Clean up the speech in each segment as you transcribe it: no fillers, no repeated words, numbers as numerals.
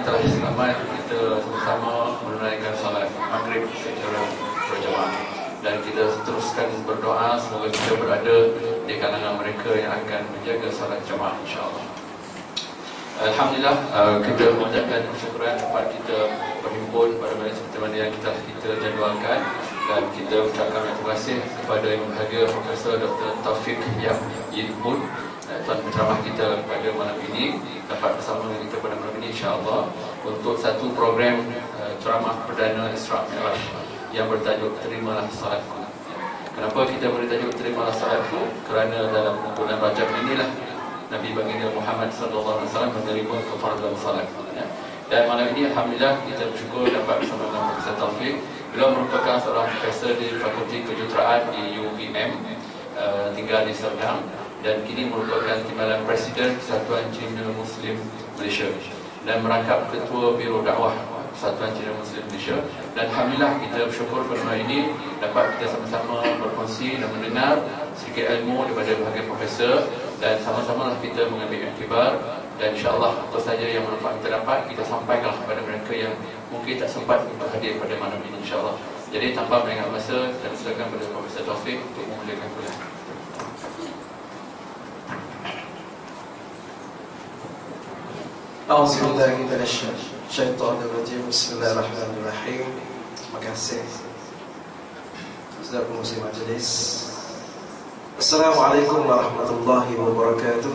Telah selamat kita sama-sama menunaikan salat maghrib secara berjamaah, dan kita teruskan berdoa semoga kita berada di kalangan mereka yang akan menjaga salat jamaah insya-Allah. Alhamdulillah, kita mengucapkan kesyukuran tempat kita berhimpun pada malam seperti mana yang kita jadualkan, dan kita ucapkan terima kasih kepada Yang Berbahagia Profesor Dr. Taufik Yidbun, tuan penceramah kita pada malam ini, dapat bersama dengan kita pada malam ini insya-Allah untuk satu program ceramah perdana Isra' Mi'raj yang bertajuk Terimalah Salatku. Kenapa kita bertajuk Terimalah Salatku? Kerana dalam bulan Rajab inilah Nabi baginda Muhammad sallallahu alaihi wasallam menerima kefarduan salat. Dan malam ini alhamdulillah kita bersyukur dapat bersama dengan Profesor Taufik. Beliau merupakan seorang profesor di Fakulti Kejuruteraan di UVM, tinggal di Serdang, dan kini merupakan timbalan Presiden Persatuan Cina Muslim Malaysia dan merangkap Ketua Biro Dakwah Persatuan Cina Muslim Malaysia. Dan alhamdulillah kita bersyukur pada hari ini dapat kita sama-sama berkongsi dan mendengar sedikit ilmu daripada berbagai profesor, dan sama-sama lah kita mengambil iktibar, dan insya-Allah apa saja yang manfaat kita dapat kita sampaikan kepada mereka yang mungkin tak sempat untuk hadir pada malam ini insya-Allah. Jadi tanpa melengah masa, dan silakan kepada Profesor Taufik untuk memulakan kuliah. A'udzubillahi minasyaitonirrajim. Bismillahirrahmanirrahim. Terima kasih saudara pengurusi majelis. Assalamualaikum warahmatullahi wabarakatuh.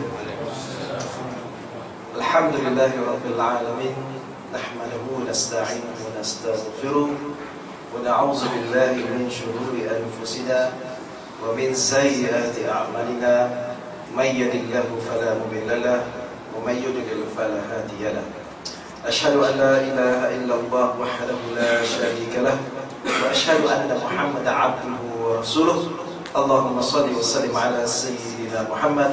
Alhamdulillahi rabbil alamin. Nahmaduhu wa nasta'inuhu wa nastaghfiruh wa na'udzu billahi min shururi anfusina wa min sayyiati a'malina. May yahdihillahu fala mudilla lahu ومن يضلل فلا هادي له. أشهد أن لا إله إلا الله وحده لا شريك له وأشهد أن محمدا عبده ورسوله. اللهم صل وسلم على سيدنا محمد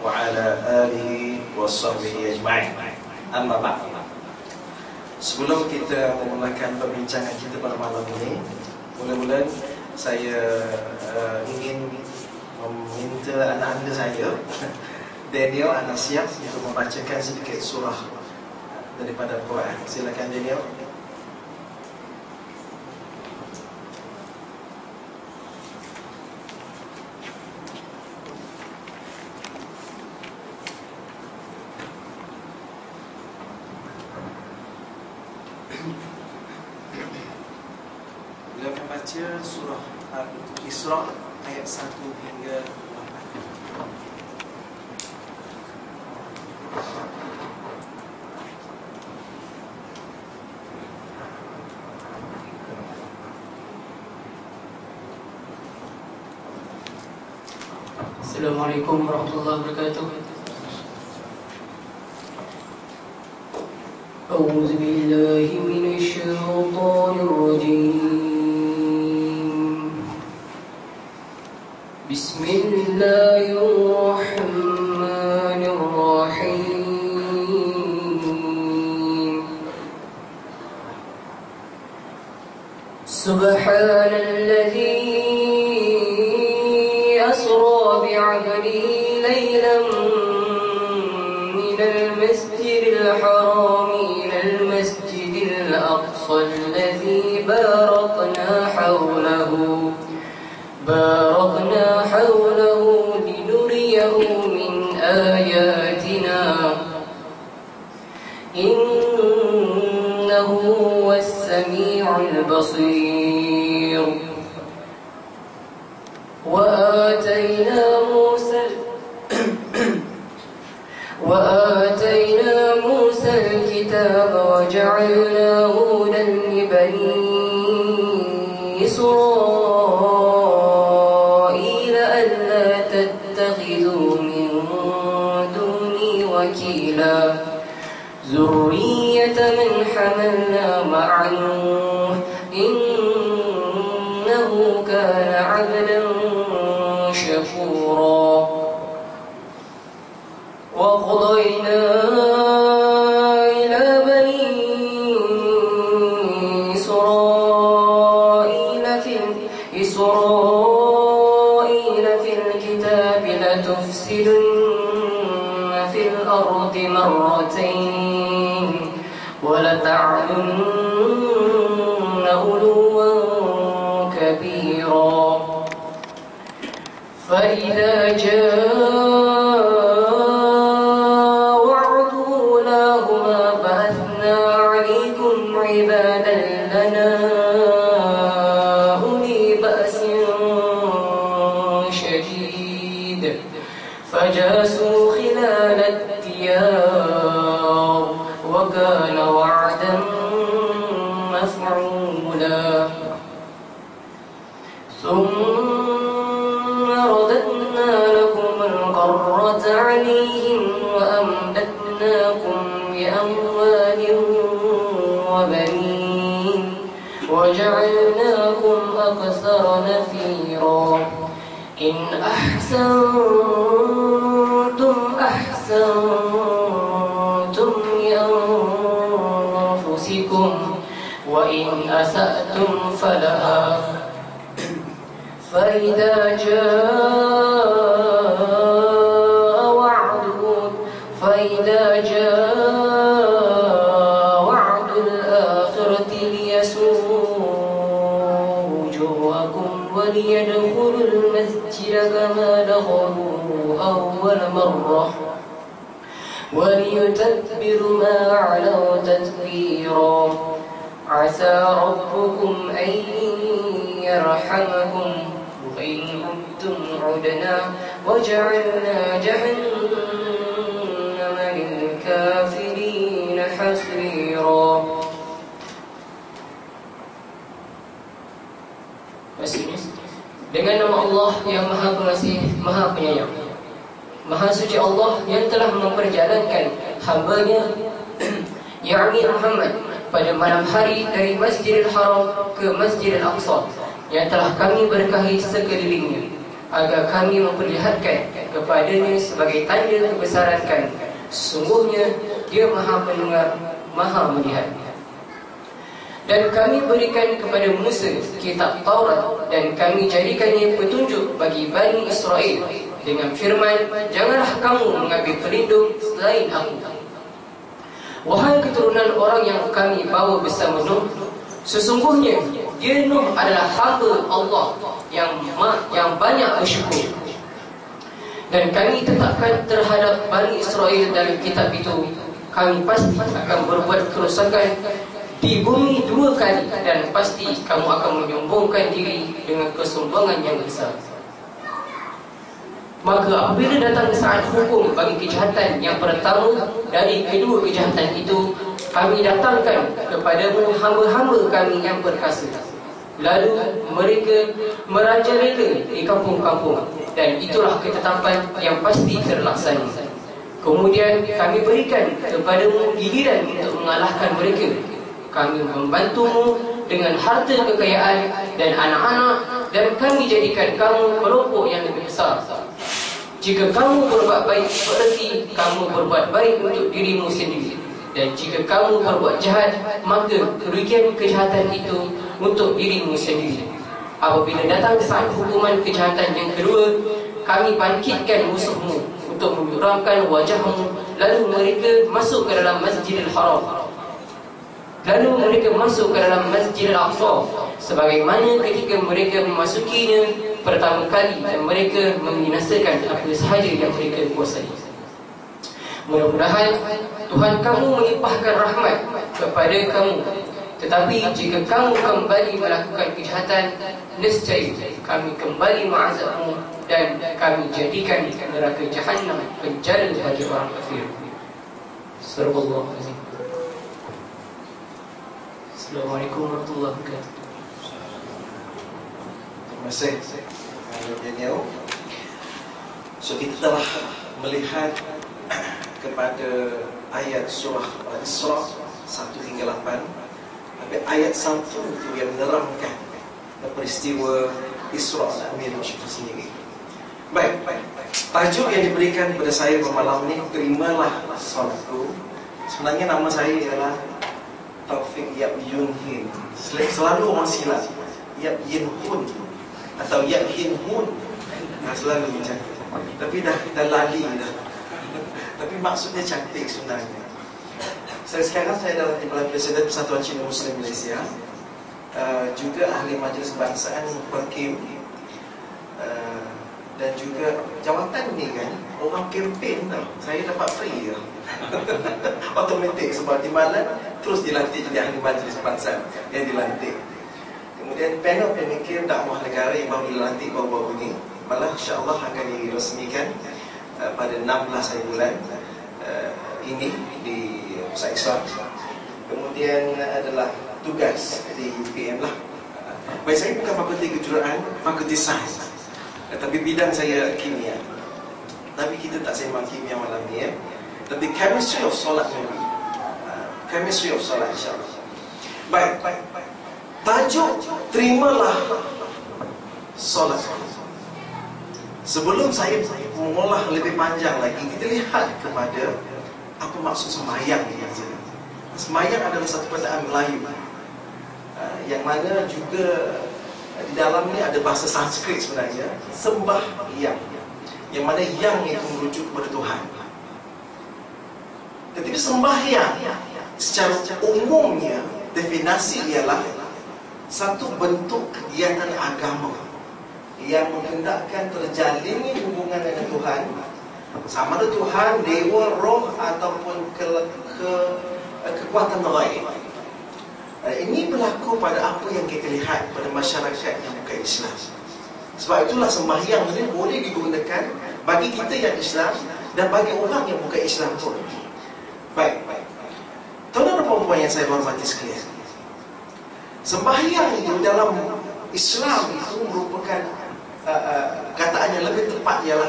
وعلى آله وصحبه أجمعين. Amma ba'd. Sebelum kita memulakan perbincangan kita pada malam ini, mula-mula saya ingin meminta anak-anak saya Daniel, anak siap untuk membacakan sedikit surah daripada Al-Quran. Silakan Daniel. Beliau akan baca surah Al-Isra' ayat 1 hingga 8. Assalamualaikum warahmatullahi wabarakatuh. A'udzu billahi minasy syaithanir rajim. Bismillahirrahmanirrahim. Subhanalladzi بعبده ليلا من المسجد الحرام إلى المسجد الأقصى الذي باركنا حوله لنريه من آياتنا إنه هو السميع البصير. وآتينا موسى الكتاب وجعلناه هدى لبني إسرائيل ألا تتخذوا من دوني وكيلا ذرية من حملنا مع نوح إنه كان عبدا شكورا. وقضينا إلى بني إسرائيل في الكتاب لتفسدن في الأرض مرتين ولتعلن علوا كبيرا فإذا جاء وعد أولاهما بعثنا عليكم عبادا لنا أولي بأس شديد فجاسوا خلال الديار وكان وعدا مفعولا ثم رددنا لكم القرة عليهم وأمددناكم بأموال وبنين وجعلناكم أكثر نفيرا إن أحسنتم أحسنتم لأنفسكم وإن أسأتم فلها فإذا جاء وعد الآخرة ليسوءوا وجوهكم وليدخلوا المسجد كما دخلوه أول مرة وليتبروا ما علوا تتبيرا عسى ربكم أن يرحمكم وإن عدتم عدنا وجعلنا جهنم للكافرين حصيرا. Maksudnya dengan nama Allah yang Maha Pengasih, Maha Penyayang, Maha Suci Allah yang telah memperjalankan hamba-Nya yakni Muhammad pada malam hari dari Masjidil Haram ke Masjidil Aqsa yang telah kami berkahi sekelilingnya agar kami memperlihatkan kepadanya sebagai tanda kebesaran kami. Sesungguhnya Dia Maha Pendengar, Maha Melihat. Dan kami berikan kepada Musa kitab Taurat dan kami jadikannya petunjuk bagi Bani Israel dengan firman, janganlah kamu mengambil pelindung selain aku. Wahai keturunan orang yang kami bawa bersama Nuh, sesungguhnya dia Nuh adalah hamba Allah yang banyak bersyukur. Dan kami tetapkan terhadap Bani Israel dalam kitab itu, kami pasti akan berbuat kerosakan di bumi 2 kali dan pasti kamu akan menyombongkan diri dengan kesombongan yang besar. Maka apabila datang saat hukum bagi kejahatan yang pertama dari kedua kejahatan itu, kami datangkan kepadamu hamba-hamba kami yang perkasa. Lalu mereka merajalela di kampung-kampung, dan itulah ketetapan yang pasti terlaksana. Kemudian kami berikan kepadamu giliran untuk mengalahkan mereka. Kami membantumu dengan harta kekayaan dan anak-anak, dan kami jadikan kamu kelompok yang lebih besar. Jika kamu berbuat baik, berarti kamu berbuat baik untuk dirimu sendiri. Dan jika kamu berbuat jahat, maka kerugian kejahatan itu untuk dirimu sendiri. Apabila datang saat hukuman kejahatan yang kedua, kami bangkitkan musuhmu untuk menyuramkan wajahmu. Lalu mereka masuk ke dalam Masjidil Haram. Lalu mereka masuk ke dalam Masjidil Aqsa, sebagaimana ketika mereka memasukinya pertama kali, dan mereka membinasakan apa sahaja yang mereka kuasai. Mudah-mudahan Tuhan kamu melimpahkan rahmat kepada kamu. Tetapi jika kamu kembali melakukan kejahatan, nescaya kami kembali mengazabmu dan kami jadikan neraka Jahannam penjara bagi orang kafir. Sallallahu alaihi wasallam. Assalamualaikum warahmatullahi wabarakatuh. Terima kasih Daniel. So kita telah melihat kepada ayat surah Al-Isra 1 hingga 8. Tapi ayat 1 itu yang menerangkan peristiwa Isra dan Mi'raj itu sendiri. Baik, tajuk yang diberikan kepada saya pada malam ini, terimalah salatku. Sebenarnya nama saya ialah Taufik Yap Yun Hin. Selalu orang silap Yap Yin Hun atau Yap Hin Hun. Selalu macam tu. Tapi dah lali dah. Tapi maksudnya cantik sebenarnya. Sekarang saya adalah Timbalan Presiden Persatuan Cina Muslim Malaysia, juga ahli Majlis Kebangsaan Perkim, dan juga jawatan ni kan, orang kempen tau, saya dapat free ya. Automatik sebab Timbalan terus dilantik jadi ahli Majlis Kebangsaan yang dilantik. Kemudian panel pemikir dakwah negara yang baru dilantik baru-baru ini, malah insya-Allah akan diresmikan pada 16 hari bulan ini di Pusat Islam. Kemudian adalah tugas di UPM lah. Baik, saya bukan fakulti kejuruan, fakulti sains, tapi bidang saya kimia. Tapi kita tak sembang kimia malam ni ya. Tapi chemistry of solat maybe. Chemistry of solat insya-Allah. Baik. Tajuk terimalah solat. Sebelum saya mengolah lebih panjang lagi, kita lihat kepada apa maksud sembahyang ni. Sembahyang adalah satu perkataan Melayu yang mana juga di dalam ni ada bahasa Sanskrit sebenarnya, sembahyang, yang mana yang itu merujuk kepada Tuhan. Tetapi sembahyang secara umumnya definisi ialah satu bentuk kegiatan agama yang menghendakkan terjalinnya hubungan dengan Tuhan, sama ada Tuhan, dewa, roh ataupun kekuatan gaib. Ini berlaku pada apa yang kita lihat pada masyarakat yang bukan Islam. Sebab itulah sembahyang ini boleh digunakan bagi kita yang Islam dan bagi orang yang bukan Islam pun. Baik. Tuan-tuan dan puan-puan yang saya hormati sekalian, sembahyang itu dalam Islam itu merupakan kataan yang lebih tepat ialah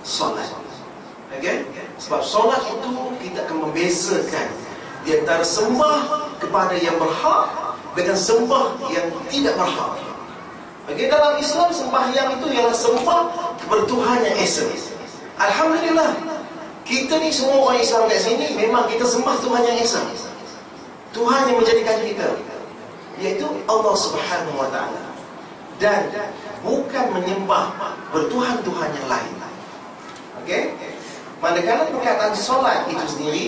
solat. Okay? Sebab solat itu kita akan membezakan di antara sembah kepada yang berhak dengan sembah yang tidak berhak. Okay? Dalam Islam sembahyang itu ialah sembah kepada Tuhan yang Esa. Alhamdulillah, kita ni semua orang Islam kat sini memang kita sembah Tuhan yang Esa, Tuhan yang menjadikan kita, iaitu Allah Subhanahu Wa Taala, dan bukan menyembah bertuhan-tuhan yang lain. Okey? Manakala perkataan solat itu sendiri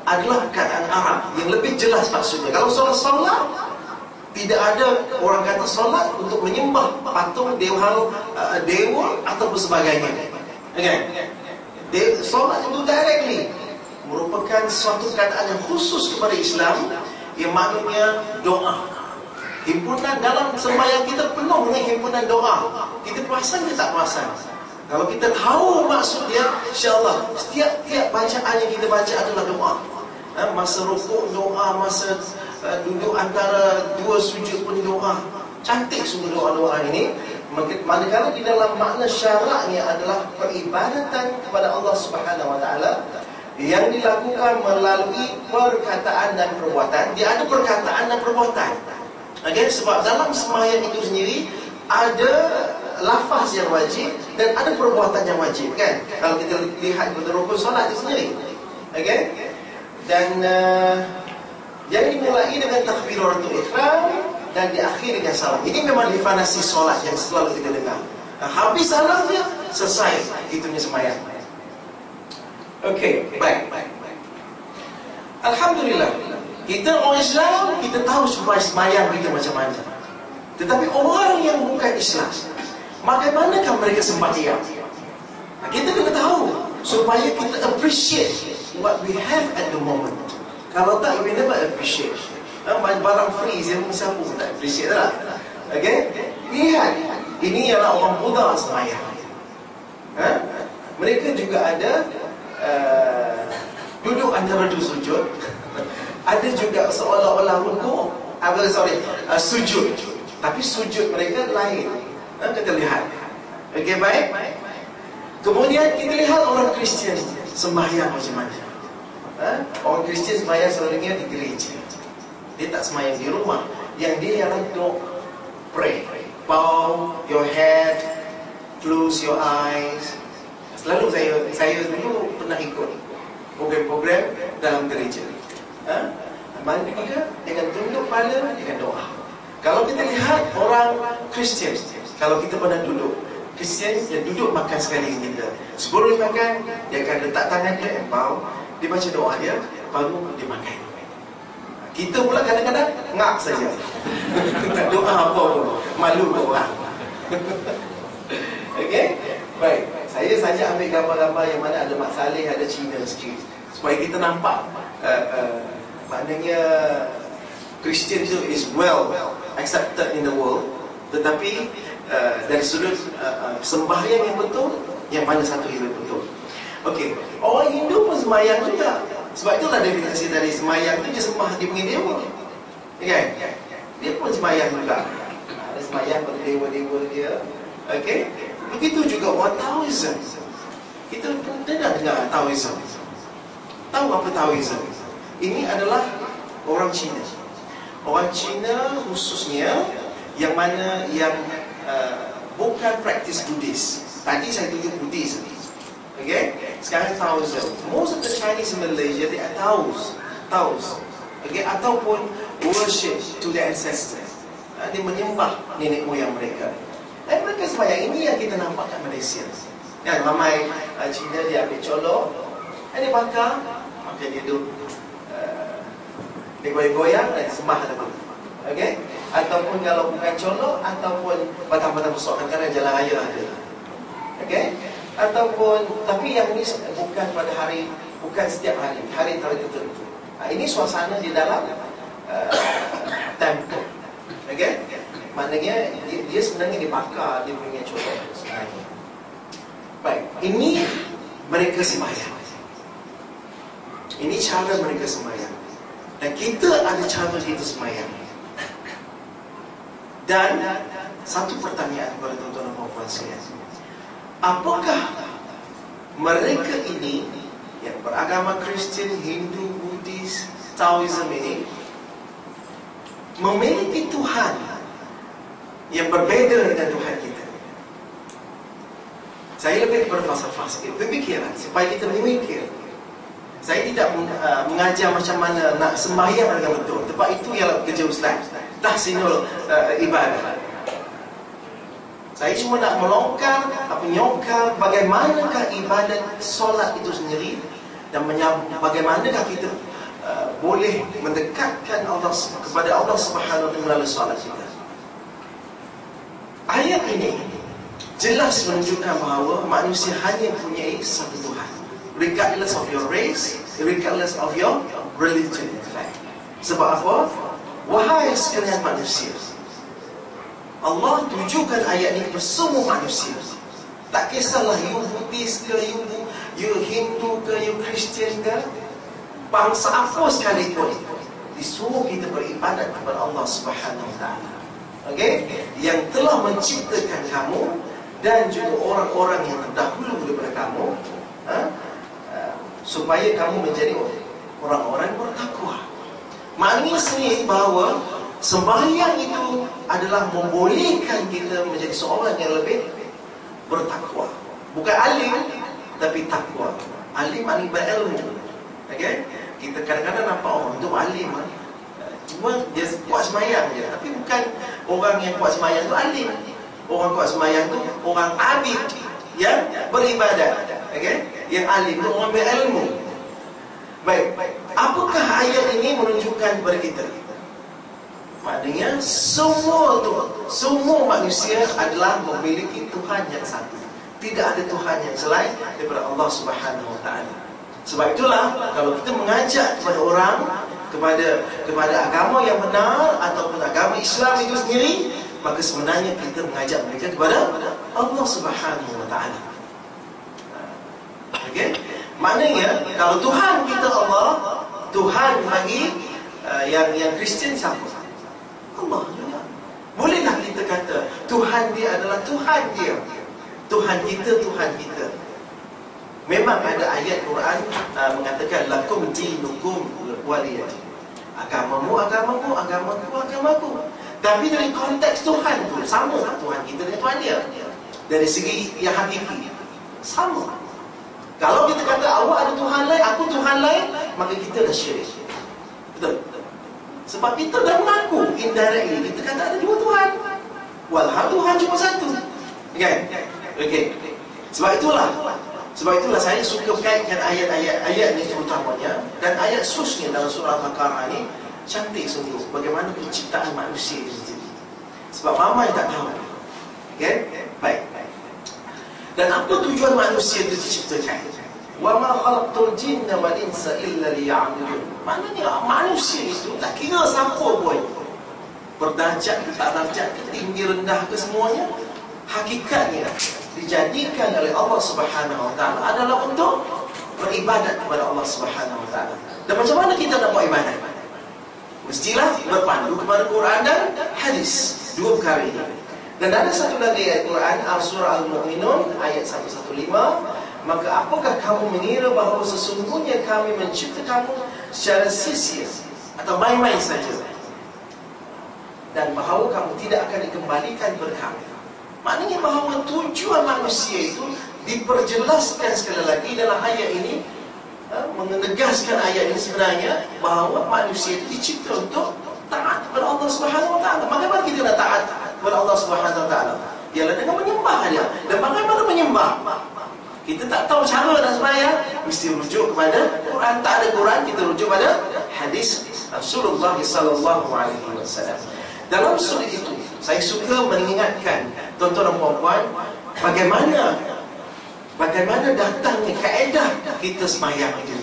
adalah perkataan Arab yang lebih jelas maksudnya. Kalau solat, tidak ada orang kata solat untuk menyembah patung, dewa ataupun sebagainya. Okey? Solat itu directly merupakan suatu keadaan yang khusus kepada Islam, yang maknanya doa. Himpunan dalam sembahyang kita penuh dengan himpunan doa. Kita perasan ke tak perasan? Kalau kita tahu maksud dia, insya-Allah setiap bacaan yang kita baca adalah doa. Masa rukuk doa, masa duduk antara dua sujud pun doa. Cantik sungguh doa-doa ini. Manakala di dalam makna syaraknya adalah peribadatan kepada Allah Subhanahu Wa Taala yang dilakukan melalui perkataan dan perbuatan. Dia ada perkataan dan perbuatan. Okay? Sebab dalam sembahyang itu sendiri ada lafaz yang wajib dan ada perbuatan yang wajib, kan? Kalau kita lihat pada rukun solat itu sendiri. Okay? Dan yang dimulai dengan takbiratul ihram dan diakhiri dengan salam. Ini memang definisi solat yang selalu kita dengar. Habis salam dia, selesai. Itunya sembahyang. Okey, baik. Alhamdulillah, kita orang Islam, kita tahu supaya sembahyang kita macam mana. Tetapi orang yang bukan Islam, bagaimanakah mereka sembahyang? Kita kena tahu supaya kita appreciate what we have at the moment. Kalau tak, we never appreciate. Barang free, siapa pun tak appreciate lah. Okay? Lihat, ini ialah orang Buddha sembahyang. Mereka juga ada duduk antara dua sujud. Ada juga seolah-olah rukuk, sujud. Tapi sujud mereka lain. Kita lihat. Okey, baik. Kemudian kita lihat orang Kristian sembahyang macam mana. Orang Kristian sembahyang selalunya di gereja. Dia tak sembahyang di rumah. Yang dia ialah doa, pray, bow your head, close your eyes. Selalu saya dulu pernah ikut program-program dalam gereja. Mana juga dengan tunduk kepala dengan doa. Kalau kita lihat orang Kristian, kalau kita pernah duduk, Kristian dia duduk makan sekali kita. Sebelum makan, dia akan letak tangan dia, bow, dia baca doa dia. baru dia makan. Kita pula kadang-kadang ngap saja. Tak doa apa pun, malu ke orang. Okey? Baik, saya saja ambil gambar-gambar yang mana ada Mak Saleh, ada Cina sikit, supaya kita nampak maknanya Kristian itu is well accepted in the world. Tetapi dari sudut sembahyang yang betul, yang mana satu yang betul. Okey, orang Hindu pun sembahyang juga. Sebab itulah definisi dari sembahyang itu dia sembah, dia panggil dewa. Kan? Dia pun sembahyang juga. Ada sembahyang pada dewa-dewa dia. Okey? Begitu juga orang Taoism. Kita pernah dengar Taoism. Tahu apa Taoism? Ini adalah orang Cina. Orang Cina khususnya yang mana yang bukan praktis Buddhis. Tadi saya tunjuk Buddhis. Okay? Sekarang Taoism. Most of the Chinese in Malaysia, they are Taos. Okay? Ataupun worship to their ancestors. Dia menyembah nenek moyang mereka. Dan mereka sembahyang. Ini yang kita nampak kat Malaysia. Kan? Ramai Cina dia ambil colok, dia bakar, maka dia duduk, dia goyang-goyang dan sembah lagu. Okay? Ataupun kalau bukan colok, ataupun batang-batang besar, kadang-kadang jalan raya ada. Okay? Ataupun, tapi yang ini bukan pada hari, bukan setiap hari, hari tertentu. Ini suasana di dalam temple. Okay? Maknanya dia sebenarnya dibakar, dia punya colok sebenarnya. Baik, ini mereka sembahyang. Ini cara mereka sembahyang. Dan kita ada cara kita sembahyang. Dan satu pertanyaan kepada tuan-tuan dan puan-puan sekalian. Apakah mereka ini yang beragama Kristian, Hindu, Buddhis, Taoism ini memiliki Tuhan yang berbeza dengan Tuhan kita? Saya lebih berfalsafah sikit, berfikiran supaya kita memikir. Saya tidak mengajar macam mana nak sembahyang dengan betul. Sebab itu ialah kerja Ustaz, tahsinul ibadah. Saya cuma nak melongkar, menyongkar bagaimanakah ibadat solat itu sendiri, dan bagaimanakah kita boleh mendekatkan Allah kepada Allah Subhanahu wa taala melalui solat kita. Ayat ini jelas menunjukkan bahawa manusia hanya mempunyai satu Tuhan, regardless of your race, regardless of your religion. In fact, sebab apa? Wahai sekalian manusia, Allah tujukan ayat ini kepada semua manusia. Tak kisahlah you Buddhis ke, you Hindu ke, you Kristian ke, bangsa apa sekalipun, disuruh kita beribadat kepada Allah Subhanahu wa taala. Okey, yang telah menciptakan kamu dan juga orang-orang yang terdahulu daripada kamu, supaya kamu menjadi orang-orang yang bertakwa. Maknanya sendiri bahawa sembahyang itu adalah membolehkan kita menjadi seorang yang lebih bertakwa. Bukan alim, tapi takwa. Alim maknanya berilmu. Okay? Kita kadang-kadang nampak orang itu alim, cuma dia kuat sembahyang je. Tapi bukan orang yang kuat sembahyang itu alim. Orang kuat sembahyang itu orang abid yang beribadat. Okay? Yang alim itu orang berilmu. Baik, apakah ayat ini menunjukkan kepada kita? Maknanya semua manusia adalah memiliki Tuhan yang satu. Tidak ada Tuhan yang selain daripada Allah Subhanahu wa taala. Sebab itulah kalau kita mengajak kepada orang kepada agama yang benar ataupun agama Islam itu sendiri, maka sebenarnya kita mengajak mereka kepada Allah Subhanahu wa taala. Okey? Maknanya kalau Tuhan kita Allah, Tuhan bagi yang Kristian siapa? Allah juga. Bolehlah kita kata Tuhan dia adalah Tuhan dia, Tuhan kita, Tuhan kita. Memang ada ayat Quran mengatakan lakum dinukum waliyadin. Agamamu agamaku, agamaku agamaku. Tapi dari konteks Tuhan tu sama Tuhan kita dengan Tuhan dia. Dari segi yang hakiki sama. Kalau kita kata awak ada Tuhan lain, aku Tuhan lain, maka kita dah syirik. Betul? Sebab kita dah mengaku indirectly, kita kata ada dua Tuhan. Walhal Tuhan cuma satu. Kan? Okey. Sebab itulah Sebab itulah saya suka kaitkan ayat-ayat ni terutamanya, dan ayat khususnya dalam surah Al-Baqarah ni cantik sungguh bagaimana penciptaan manusia itu sendiri. Sebab ramai tak tahu. Okay? Baik. Dan apa tujuan manusia itu diciptakan? Wa ma khalaqtul jinna wal insa illa liya'budun. Maknanya manusia itu tak kira siapa pun, berdarjat ke tak darjat ke, tinggi rendah ke, semuanya hakikatnya dijadikan oleh Allah Subhanahu Wa Taala adalah untuk beribadat kepada Allah Subhanahu Wa Taala. Dan macam mana kita nak buat ibadat? Mestilah berpandu kepada Quran dan hadis, dua perkara ini. Dan ada satu lagi ayat Quran, Surah Al-Mu'minun ayat 115, maka apakah kamu mengira bahawa sesungguhnya kami mencipta kamu secara sia-sia atau main-main saja, dan bahawa kamu tidak akan dikembalikan kepada kami. Maknanya bahawa tujuan manusia itu diperjelaskan sekali lagi dalam ayat ini, menegaskan ayat ini sebenarnya bahawa manusia itu dicipta untuk taat kepada Allah Subhanahu Wa Taala. Bagaimana kita nak taat kepada Allah Subhanahu Wa Taala? Ialah dengan menyembah dia. Dan bagaimana menyembah? Kita tak tahu cara nak sembahyang, mesti rujuk kepada Quran. Tak ada Quran, kita rujuk pada hadis Rasulullah sallallahu alaihi wasallam. Dalam surah itu, saya suka mengingatkan tuan-tuan dan puan-puan bagaimana datangnya kaedah kita sembahyang itu.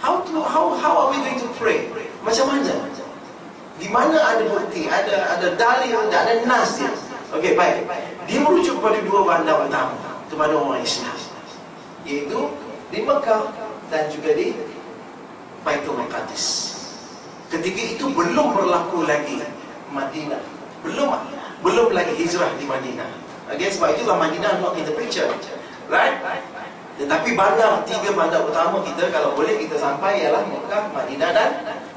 How are we going to pray? Macam mana? Di mana ada bukti, ada dalil, ada nas dia. Okey, baik. Dia merujuk pada dua bandar utama kepada orang Islam, iaitu di Mekah dan juga di Baitul Maqdis. Ketika itu belum berlaku lagi Madinah, belum lagi hijrah di Madinah. Okay, sebab itulah Madinah not in the picture, right? Tetapi tiga bandar utama kita, kalau boleh kita sampai, ialah Mekah, Madinah dan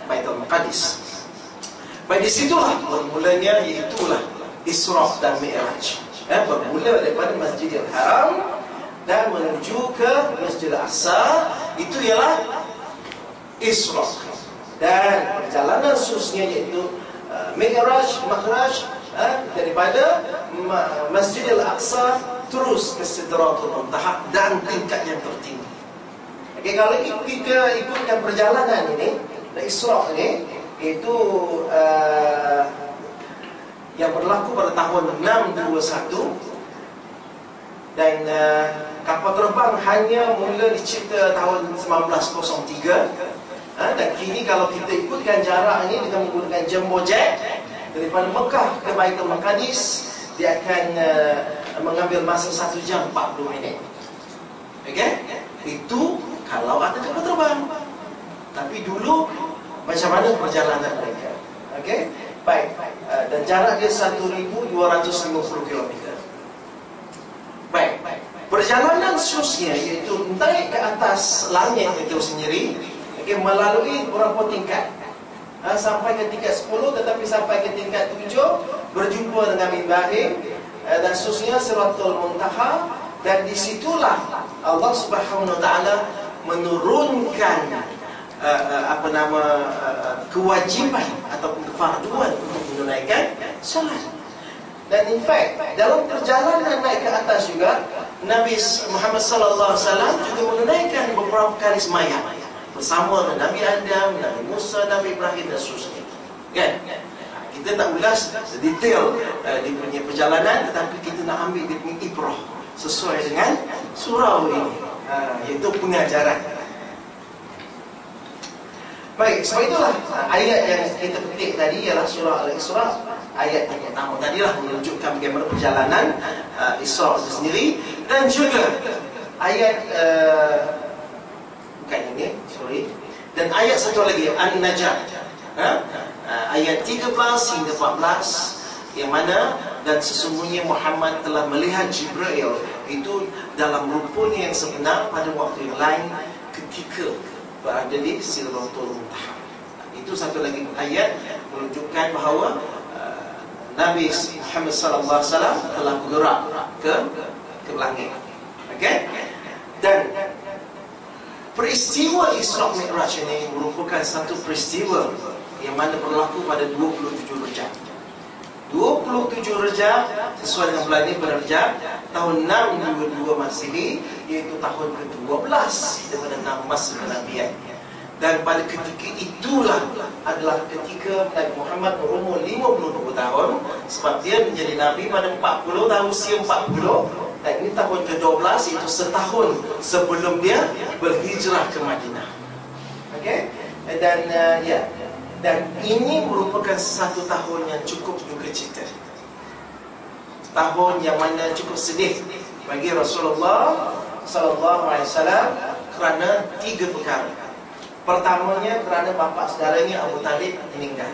Baitul Maqdis. Baik, di situlah bermulanya, iaitulah Isra dan Mi'raj. Bermula daripada Masjidil Haram dan menuju ke Masjidil Aqsa, itu ialah Isra. Dan perjalanan khususnya iaitu Mi'raj, daripada Masjidil Aqsa terus ke Sidratul Muntaha dan tingkat yang tertinggi. Okay, kalau kita ikutkan perjalanan ini, Isra ini, itu yang berlaku pada tahun 621, dan kapal terbang hanya mula dicipta tahun 1903. Dan kini kalau kita ikutkan jarak ini dengan menggunakan jumbo jet daripada Mekah ke Baitul Maqdis, dia akan mengambil masa 1 jam 40 minit. Okey? Itu kalau ada kapal terbang. Tapi dulu macam mana perjalanan mereka? Okey? Baik. Dan jarak dia 1,250 km. Baik. Perjalanan khususnya iaitu naik ke atas langit itu sendiri, melalui beberapa tingkat, sampai ke tingkat 10, tetapi sampai ke tingkat 7 berjumpa dengan Ibrahim dan khususnya Sidratul Muntaha. Dan disitulah Allah Subhanahu Wa Taala menurunkan kewajiban ataupun kefarduan untuk menunaikan salat. Dan in fact, dalam perjalanan naik ke atas juga, Nabi Muhammad sallallahu alaihi wasallam juga menunaikan beberapa kali sembahyang bersama dengan Nabi Adam, Nabi Musa, Nabi Ibrahim dan seterusnya. Kan? Kita tak ulas detail dia punya perjalanan, tetapi kita nak ambil dia punya ibrah sesuai dengan surau ini, iaitu pengajaran. Baik, sebab itulah ayat yang kita petik tadi ialah surah Al-Isra, ayat yang pertama tadilah menunjukkan bagaimana perjalanan Isra itu sendiri. Dan juga ayat bukan ini, sorry. Dan ayat satu lagi, An-Najm, ayat 13 hingga 14, yang mana dan sesungguhnya Muhammad telah melihat Jibril itu dalam rupanya yang sebenar pada waktu yang lain ketika berada di Sidratul Muntaha. Itu satu lagi ayat menunjukkan bahawa Nabi Muhammad sallallahu alaihi wasallam telah bergerak ke langit. Okey? Dan peristiwa Isra Mi'raj ini merupakan satu peristiwa yang mana berlaku pada 27 Rejab. 27 Rejab sesuai dengan bulan ini Rejab tahun 622 Masehi, iaitu tahun ke-12 daripada 6 masa kenabian. Dan pada ketika itulah adalah ketika Nabi Muhammad berumur 52 tahun, sebab dia menjadi Nabi pada 40 tahun, usia 40. Dan ini tahun ke-12, iaitu setahun sebelum dia berhijrah ke Madinah. Okey? Dan ini merupakan satu tahun yang cukup duka cita, tahun yang mana cukup sedih bagi Rasulullah sallallahu alaihi wasallam kerana 3 perkara. Pertamanya kerana bapa saudaranya Abu Talib meninggal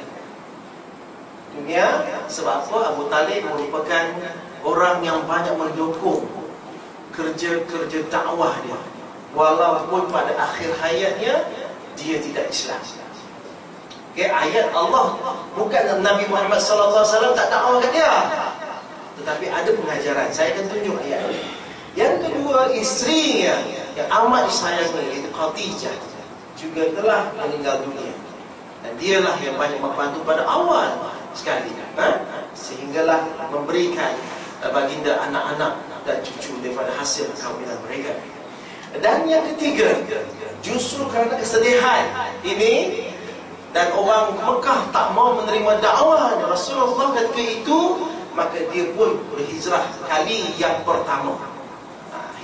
dunia. Sebab apa? Abu Talib merupakan orang yang banyak mendukung kerja-kerja dakwah dia, walaupun pada akhir hayatnya dia tidak Islam. Okay, ayat Allah bukan Nabi Muhammad sallallahu alaihi wasallam tak dakwah kat dia, tetapi ada pengajaran. Saya akan tunjuk ayat ini. Yang kedua, isterinya yang amat disayangi, iaitu Khadijah, juga telah meninggal dunia. Dan dialah yang banyak membantu pada awal sekali, sehinggalah memberikan baginda anak-anak dan cucu daripada hasil perkahwinan mereka. Dan yang ketiga, justru kerana kesedihan ini dan orang Mekah tak mau menerima dakwah Rasulullah ketika itu, maka dia pun berhijrah kali yang pertama.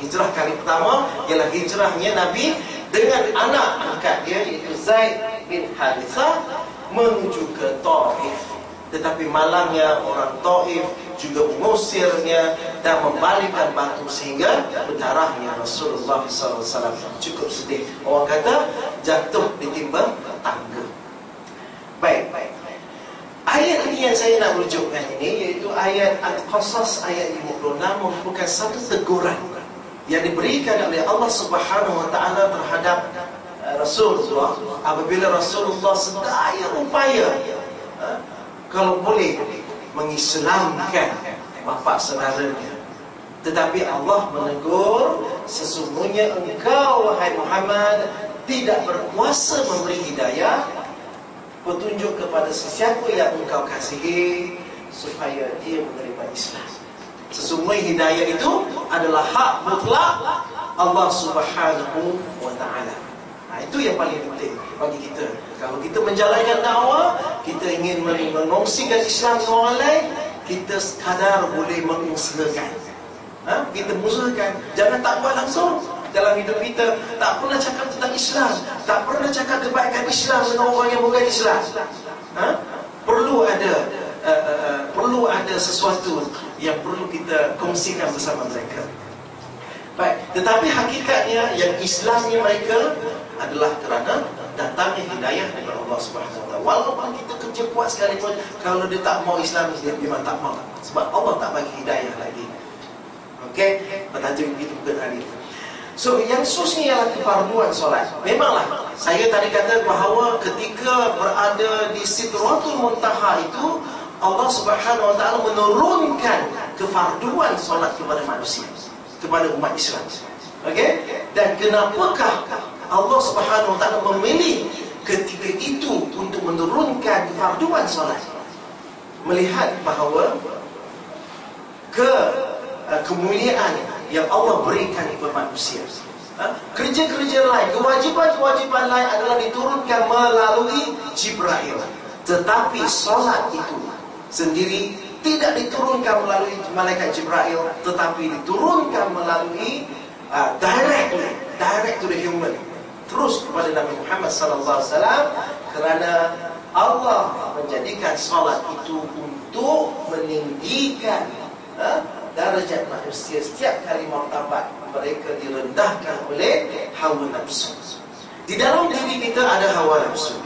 Hijrah kali pertama ialah hijrahnya Nabi dengan anak angkat dia, iaitu Zaid bin Harithah, menuju ke Taif. Tetapi malangnya orang Taif juga mengusirnya dan membalikkan batu sehingga berdarahnya Rasulullah SAW. Cukup sedih. Orang kata jatuh ditimba tangga. Baik. Ayat ini yang saya nak rujukkan ini, iaitu ayat Al-Qasas ayat 56, merupakan satu teguran yang diberikan oleh Allah Subhanahu Wa Taala terhadap Rasulullah apabila Rasulullah sedaya upaya kalau boleh mengislamkan bapa saudaranya. Tetapi Allah menegur, sesungguhnya engkau wahai Muhammad tidak berkuasa memberi hidayah, petunjuk kepada sesiapa yang engkau kasihi supaya dia menerima Islam. Sesungguhnya hidayah itu adalah hak mutlak Allah Subhanahu Wa Taala. Itu yang paling penting bagi kita. Kalau kita menjalankan dakwah, kita ingin mengongsikan Islam dengan orang lain, kita sekadar boleh mengusahakan. Kita mengusahakan. Jangan tak buat langsung dalam hidup kita. Tak pernah cakap tentang Islam, tak pernah cakap kebaikan Islam dengan orang yang bukan Islam. Perlu ada sesuatu yang perlu kita kongsikan bersama mereka. Baik, tetapi hakikatnya yang Islamnya mereka adalah kerana datangnya hidayah daripada Allah Subhanahu Wa Taala. Walaupun kita kerja kuat sekalipun, kalau dia tak mau Islam, dia memang tak mau. Sebab Allah tak bagi hidayah lagi. Okey, bertajuk begitu bukan hari. So, yang khususnya ialah kefarduan solat. Memanglah, saya tadi kata bahawa ketika berada di Sidratul Muntaha itu, Allah Subhanahu Wa Taala menurunkan kefarduan solat kepada manusia, kepada umat Islam. Okey? Dan kenapakah Allah Subhanahu Wa Taala memilih ketika itu untuk menurunkan kefarduan solat? Melihat bahawa kemuliaan yang Allah berikan kepada manusia. Kerja-kerja lain, kewajipan-kewajipan lain adalah diturunkan melalui Jibril. Tetapi solat itu sendiri tidak diturunkan melalui malaikat Jibril, tetapi diturunkan melalui direct to the human, terus kepada Nabi Muhammad SAW, kerana Allah menjadikan solat itu untuk meninggikan darjat manusia. Setiap kali martabat mereka direndahkan oleh hawa nafsu. Di dalam diri kita ada hawa nafsu,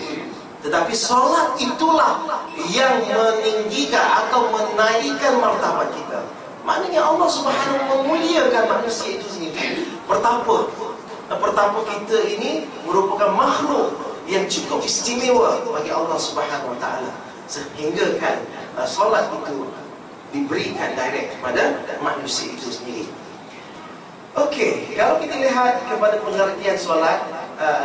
tetapi solat itulah yang meninggikan atau menaikkan martabat kita. Maknanya Allah Subhanahu memuliakan manusia itu sendiri. Pertapa kita ini merupakan makhluk yang cukup istimewa bagi Allah Subhanahu Wa Taala, sehingga kan solat itu diberikan direct kepada manusia itu sendiri. Okey, kalau kita lihat kepada pengertian solat,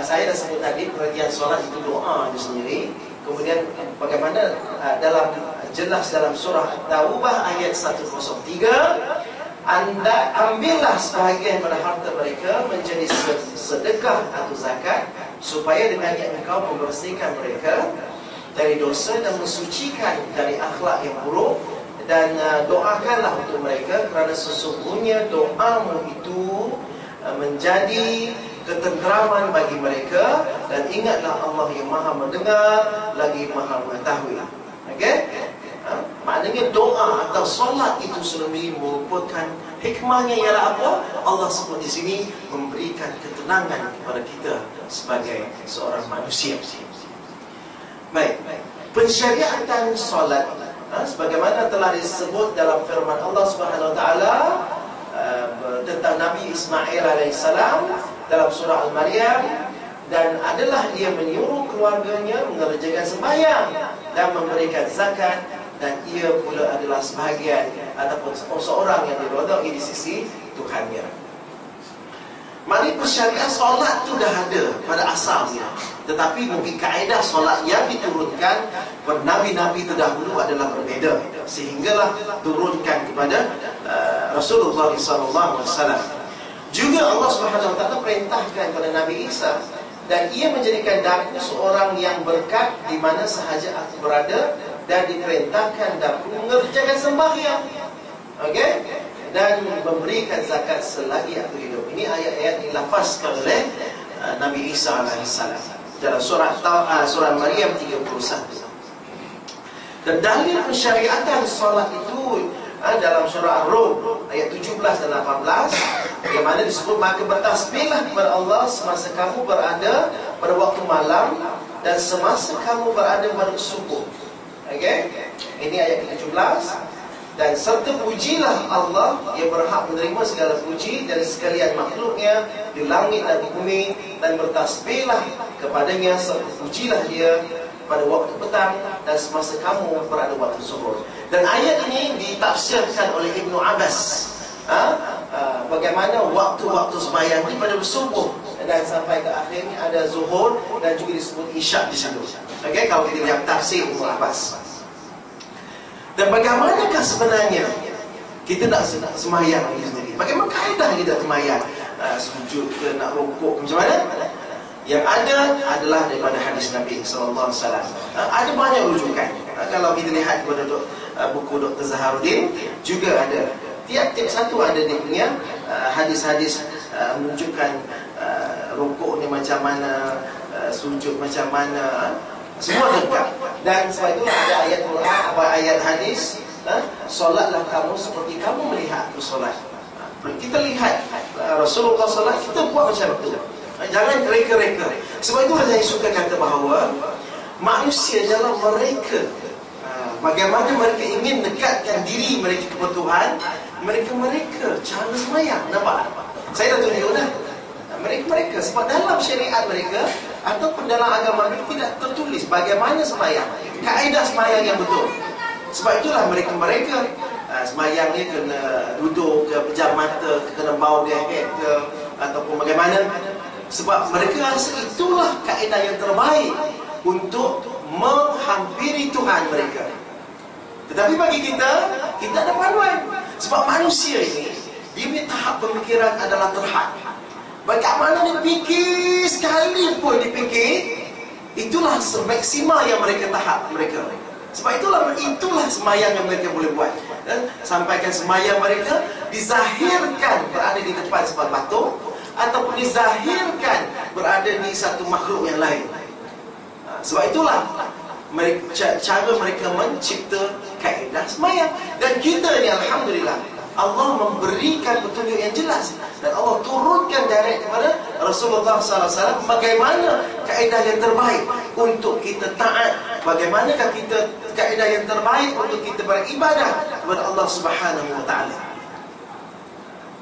saya dah sebut tadi pengertian solat itu doa itu sendiri. Kemudian bagaimana dalam jelas dalam surah At-Taubah ayat 103, anda ambillah sebahagian pada harta mereka menjadi sedekah atau zakat, supaya dengannya engkau membersihkan mereka dari dosa dan mensucikan dari akhlak yang buruk. Dan doakanlah untuk mereka, kerana sesungguhnya doamu itu menjadi ketenteraman bagi mereka. Dan ingatlah Allah yang maha mendengar lagi maha mengetahui. Okey? Maknanya doa atau solat itu sendiri merupakan hikmahnya ialah apa? Allah sebut di sini memberikan ketenangan kepada kita sebagai seorang manusia. Baik, pensyariatan solat sebagaimana telah disebut dalam firman Allah Subhanahu Wa Taala tentang Nabi Ismail alaihissalam dalam surah Al-Maryam, dan adalah dia menyuruh keluarganya mengerjakan sembahyang dan memberikan zakat, dan ia pula adalah sebahagian ataupun seorang yang dirodai di sisi Tuhannya. Maknanya persyariat solat tu dah ada pada asalnya, tetapi mungkin kaedah solat yang diturunkan pada Nabi-Nabi terdahulu adalah berbeza, sehinggalah turunkan kepada Rasulullah SAW. Juga Allah SWT perintahkan kepada Nabi Isa, dan ia menjadikan daku seorang yang berkat di mana sahaja aku berada, dan diperintahkan daku mengerjakan sembahyang, okey, dan memberikan zakat selagi aku hidup. Ini ayat-ayat dilafazkan oleh Nabi Isa alaihissalam dalam surah Maryam 31. Dan dalil pensyariatan solat itu dalam surah Ar-Rum ayat 17 dan 18, yang mana disebut, maka bertasbihlah kepada Allah semasa kamu berada pada waktu malam dan semasa kamu berada pada subuh. Okey, ini ayat ke-17. Dan serta pujilah Allah yang berhak menerima segala puji dari sekalian makhluknya di langit dan di bumi, dan bertasbihlah kepadanya serta pujilah dia pada waktu petang dan semasa kamu berada waktu zuhur. Dan ayat ini ditafsirkan oleh Ibnu Abbas, bagaimana waktu-waktu sembahyang ini pada subuh dan sampai ke akhirnya ada zuhur, dan juga disebut isyak di situ. Okey, kalau kita lihat tafsir Ibnu Abbas. Dan bagaimanakah sebenarnya kita nak sembahyang ini sendiri? Bagaimana kaedah kita sembahyang? Sujud ke, nak rukuk, macam mana? Yang ada adalah daripada hadis Nabi SAW. Ada banyak rujukan. Kalau kita lihat kepada buku Dr. Zaharuddin, juga ada. Tiap-tiap satu ada dia punya hadis-hadis menunjukkan rukuk ni macam mana, sujud macam mana, semua lengkap. Dan sebab itu ada ayat Quran, ayat hadis, solatlah kamu seperti kamu melihat aku solat. Kita lihat Rasulullah solat, kita buat macam itu. Jangan reka-reka. Sebab itu saya suka kata bahawa manusia dalam mereka, bagaimana mereka ingin dekatkan diri mereka kepada Tuhan, mereka cara sembahyang. Nampak? Saya dah tunjuk dah. Mereka sebab dalam syariat mereka ataupun dalam agama mereka tidak tertulis bagaimana sembahyang, kaedah sembahyang yang betul. Sebab itulah mereka sembahyang ni kena duduk ke, pejam mata, kena bau dia head ke, ataupun bagaimana. Sebab mereka rasa itulah kaedah yang terbaik untuk menghampiri Tuhan mereka. Tetapi bagi kita ada panduan. Sebab manusia ini, dia punya tahap pemikiran adalah terhad. Bagaimana dia fikir, sekalipun dia fikir, itulah semaksimal yang mereka tahap mereka. Sebab itulah sembahyang yang mereka boleh buat. Dan sampaikan sembahyang mereka dizahirkan berada di depan sebuah batu, ataupun dizahirkan berada di satu makhluk yang lain. Sebab itulah cara mereka mencipta kaedah sembahyang. Dan kita ni alhamdulillah, Allah memberikan petunjuk yang jelas, dan Allah turunkan direct kepada Rasulullah SAW bagaimana kaedah yang terbaik untuk kita taat, bagaimanakah kita kaedah yang terbaik untuk kita beribadah kepada Allah Subhanahu Wa Taala.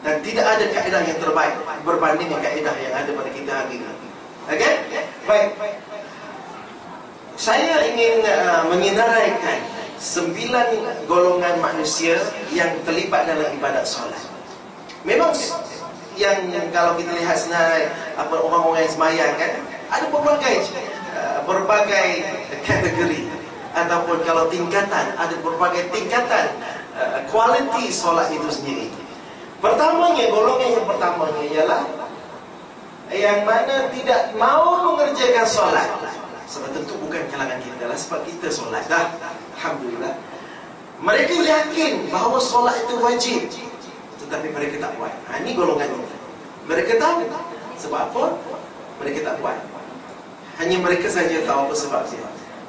Dan tidak ada kaedah yang terbaik berbanding dengan kaedah yang ada pada kita hari ini. Okey? Baik. Saya ingin mengenaraikan 9 golongan manusia yang terlibat dalam ibadat solat. Memang yang kalau kita lihat sebenarnya orang-orang yang sembahyang kan, ada berbagai kategori. ataupun kalau tingkatan, ada berbagai tingkatan kualiti solat itu sendiri. Pertamanya, golongan yang pertamanya ialah yang mana tidak mau mengerjakan solat. Sebab tentu bukan kalangan kita lah, sebab kita solat dah, alhamdulillah. Mereka yakin bahawa solat itu wajib, tetapi mereka tak buat. Ini golongan ini. Mereka tahu sebab apa mereka tak buat. Hanya mereka saja tahu apa sebabnya.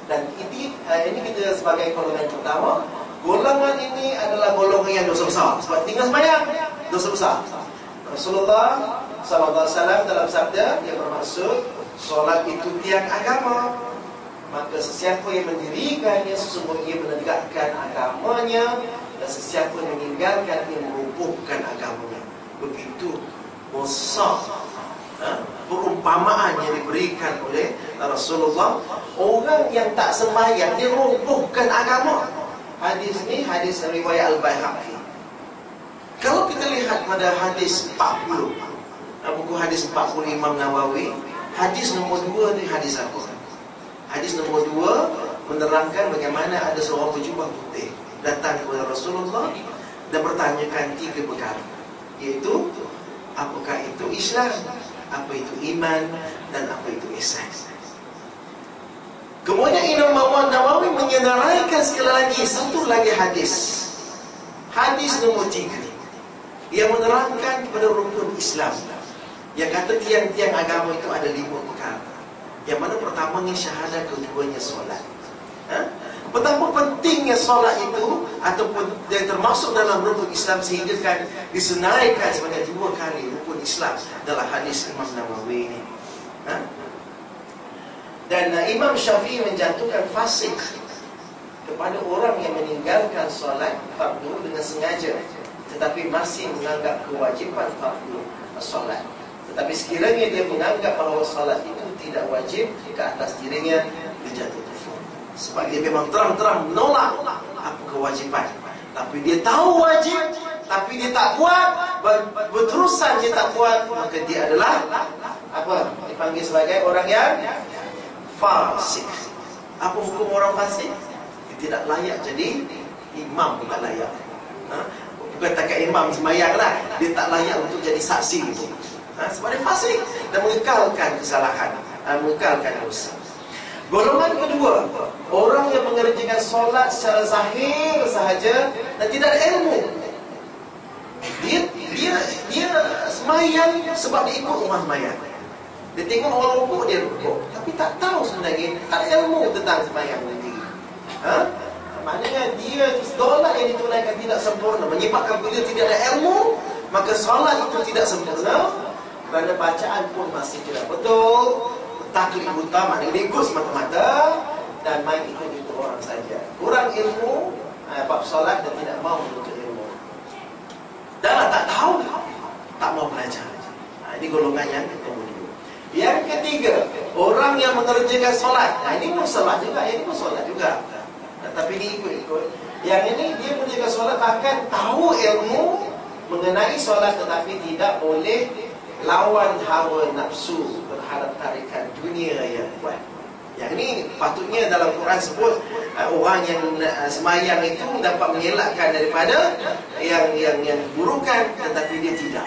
Dan ini kita sebagai golongan pertama. Golongan ini adalah golongan yang dosa besar. Sebab tinggal sembahyang, dosa besar. Rasulullah SAW dalam sabda yang bermaksud solat itu tiang agama. Maka sesiapa yang mendirikannya sesungguhnya menegakkan agamanya, dan sesiapa yang meninggalkannya merubuhkan agamanya. Begitu besar perumpamaan yang diberikan oleh Rasulullah. Orang yang tak sembahyang, dia merubuhkan agama. Hadis ni hadis riwayat Al-Baihaqi. Kalau kita lihat pada hadis 40, buku hadis 40 Imam Nawawi, hadis nombor 2 ni hadis apa? Hadis nombor 2 menerangkan bagaimana ada seorang berjubah putih datang kepada Rasulullah dan bertanyakan 3 perkara, iaitu apakah itu Islam, apa itu iman, dan apa itu ihsan. Kemudian Imam Nawawi menyenaraikan sekali lagi satu lagi hadis. Hadis nombor 3 yang menerangkan kepada rukun Islam, yang kata tiang-tiang agama itu ada 5 perkara. Yang mana pertamanya syahadat, keduanya solat. Betapa pentingnya solat itu, ataupun yang termasuk dalam rukun Islam, sehingga kan disenaraikan sebanyak 2 kali rukun Islam dalam hadis Imam Nawawi ini. Dan Imam Syafi'i menjatuhkan fasik kepada orang yang meninggalkan solat fardu dengan sengaja, tetapi masih menganggap kewajiban fardu solat. Tetapi sekiranya dia menganggap bahawa solat itu tidak wajib ke atas dirinya, dia jatuh kufur. Sebab dia memang terang-terang menolak apa kewajiban, tapi dia tahu wajib, tapi dia tak buat, berterusan dia tak buat, maka dia adalah apa? Dipanggil sebagai orang yang fasik. Apa hukum orang fasik? Dia tidak layak jadi imam, bukan layak. Bukan takat imam sembahyang lah, dia tak layak untuk jadi saksi itu. Sebab dia fasik dan mengekalkan kesalahan, mengekalkan dosa. Golongan kedua, orang yang mengerjakan solat secara zahir sahaja dan tidak ada ilmu. Dia sembahyang sebab dia ikut rumah sembahyang. Dia tengok orang rukuk, dia rukuk, tapi tak tahu sebenarnya, tak ada ilmu tentang sembahyang nanti. Maknanya dia solat yang ditunaikan tidak sempurna, menyebabkan bila tidak ada ilmu, maka solat itu tidak sempurna, kerana bacaan pun masih tidak betul, taklid buta, maknanya dia ikut semata-mata, dan main ikut orang saja. Kurang ilmu bab solat dan tidak mau menuntut ilmu. Dan tak tahu, tak mau belajar. Ini golongan yang kemudian. Yang ketiga, orang yang mengerjakan solat. Ini pun solat juga, ini pun solat juga, tapi dia ikut-ikut. Yang ini dia mengerjakan solat, bahkan tahu ilmu mengenai solat, tetapi tidak boleh lawan hawa nafsu terhadap tarikan dunia yang kuat. Yang ini patutnya dalam Quran sebut orang yang semayang itu dapat mengelakkan daripada yang keburukan, tetapi dia tidak.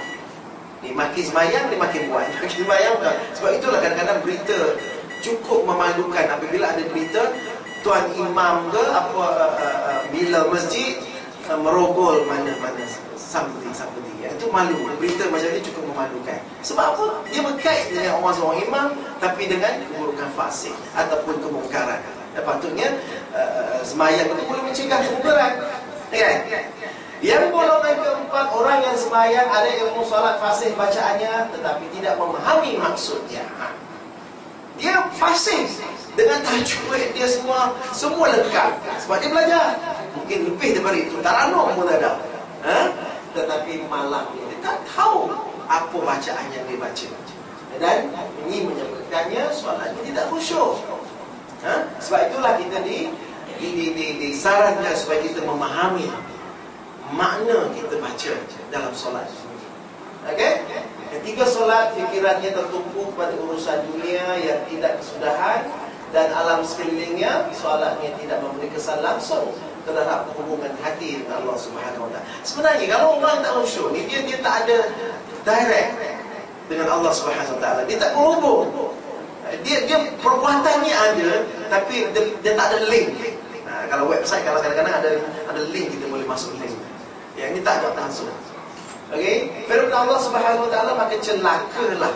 Dia makin semayang, dia makin buat. Makin semayang bukan. Sebab itulah kadang-kadang berita cukup memalukan apabila ada berita tuan imam ke apa bila masjid merogol mana-mana something. Itu malu. Berita macam ni cukup memalukan. Sebab apa? Dia berkait dengan orang seorang imam, tapi dengan keburukan fasik ataupun kemungkaran. Patutnya semayang itu boleh mencegah kemungkaran. Kan? Yang golongan keempat, orang yang sembahyang ada ilmu solat fasih bacaannya, tetapi tidak memahami maksudnya. Dia fasih dengan tajwid dia semua lengkap, sebab dia belajar. Mungkin lebih daripada itu, taranum pun ada. Tetapi malam dia tak tahu apa bacaan yang dia baca, dan ini menyebabkannya solatnya tidak khusyuk. Sebab itulah kita disarankan supaya kita memahami makna kita baca dalam solat. Okey? Ketika solat, fikirannya tertumpu pada urusan dunia yang tidak kesudahan, dan alam sekelilingnya, solatnya tidak memberi kesan langsung terhadap hubungan hati dengan Allah Subhanahu Wa Taala. Sebenarnya kalau orang tak khusyuk ni, dia tak ada direct dengan Allah Subhanahu Wa Taala. Dia tak berhubung. Dia perbuatannya ada, tapi dia tak ada link. Kalau website, kalau kadang-kadang ada link, kita boleh masuk link. Yang ini tak ada langsung. Okey, firman Allah Subhanahu Wa Taala, maka celakalah.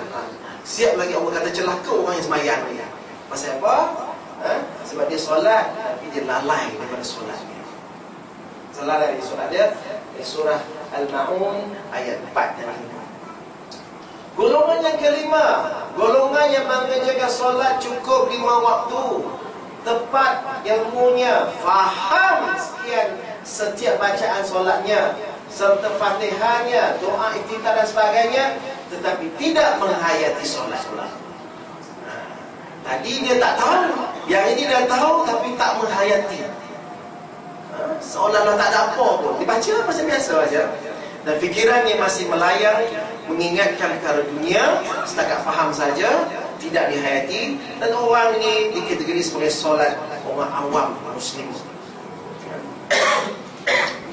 Siap lagi Allah kata celaka orang yang sembahyang ni. Pasal apa? Sebab dia solat tapi dia lalai daripada solatnya. Lalai dari solat dia. Di surah Al-Ma'un ayat 4 dan 5. Golongan yang kelima, golongan yang mengerjakan solat cukup 5 waktu, tepat ilmunya, faham sekian setiap bacaan solatnya, serta Fatihahnya, doa iftitah dan sebagainya, tetapi tidak menghayati solat. Tadi dia tak tahu, yang ini dia tahu tapi tak menghayati. Seolah-olah tak ada apa pun, dibaca macam biasa saja. Dan fikirannya masih melayang, mengingatkan perkara dunia, setakat faham saja, tidak dihayati. Dan orang ini dikategori sebagai solat orang awam Muslim.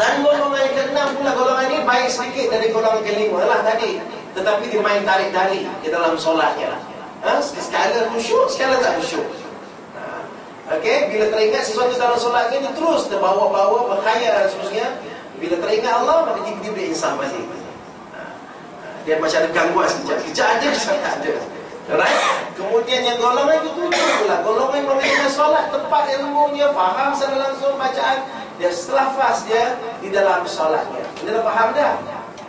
Dan golongan yang ke-6 pula, golongan ini baik sedikit dari golongan ke-5 lah tadi, tetapi dia main tarik-tarik di dalam solatnya. Sekala khusyuk, sekala tak khusyuk. Okey, bila teringat sesuatu dalam solatnya, dia terus terbawa-bawa, berkhayal dan seterusnya. Bila teringat Allah, maka tiba-tiba dia insaf balik. Dia macam ada gangguan sekejap. Sekejap ada, sekejap tak ada. Alright? Kemudian yang golongan itu pula, golongan yang mengerjakan solat tepat ilmunya, faham secara langsung bacaan, dia selafaz dia di dalam solatnya. Dia dah faham dah.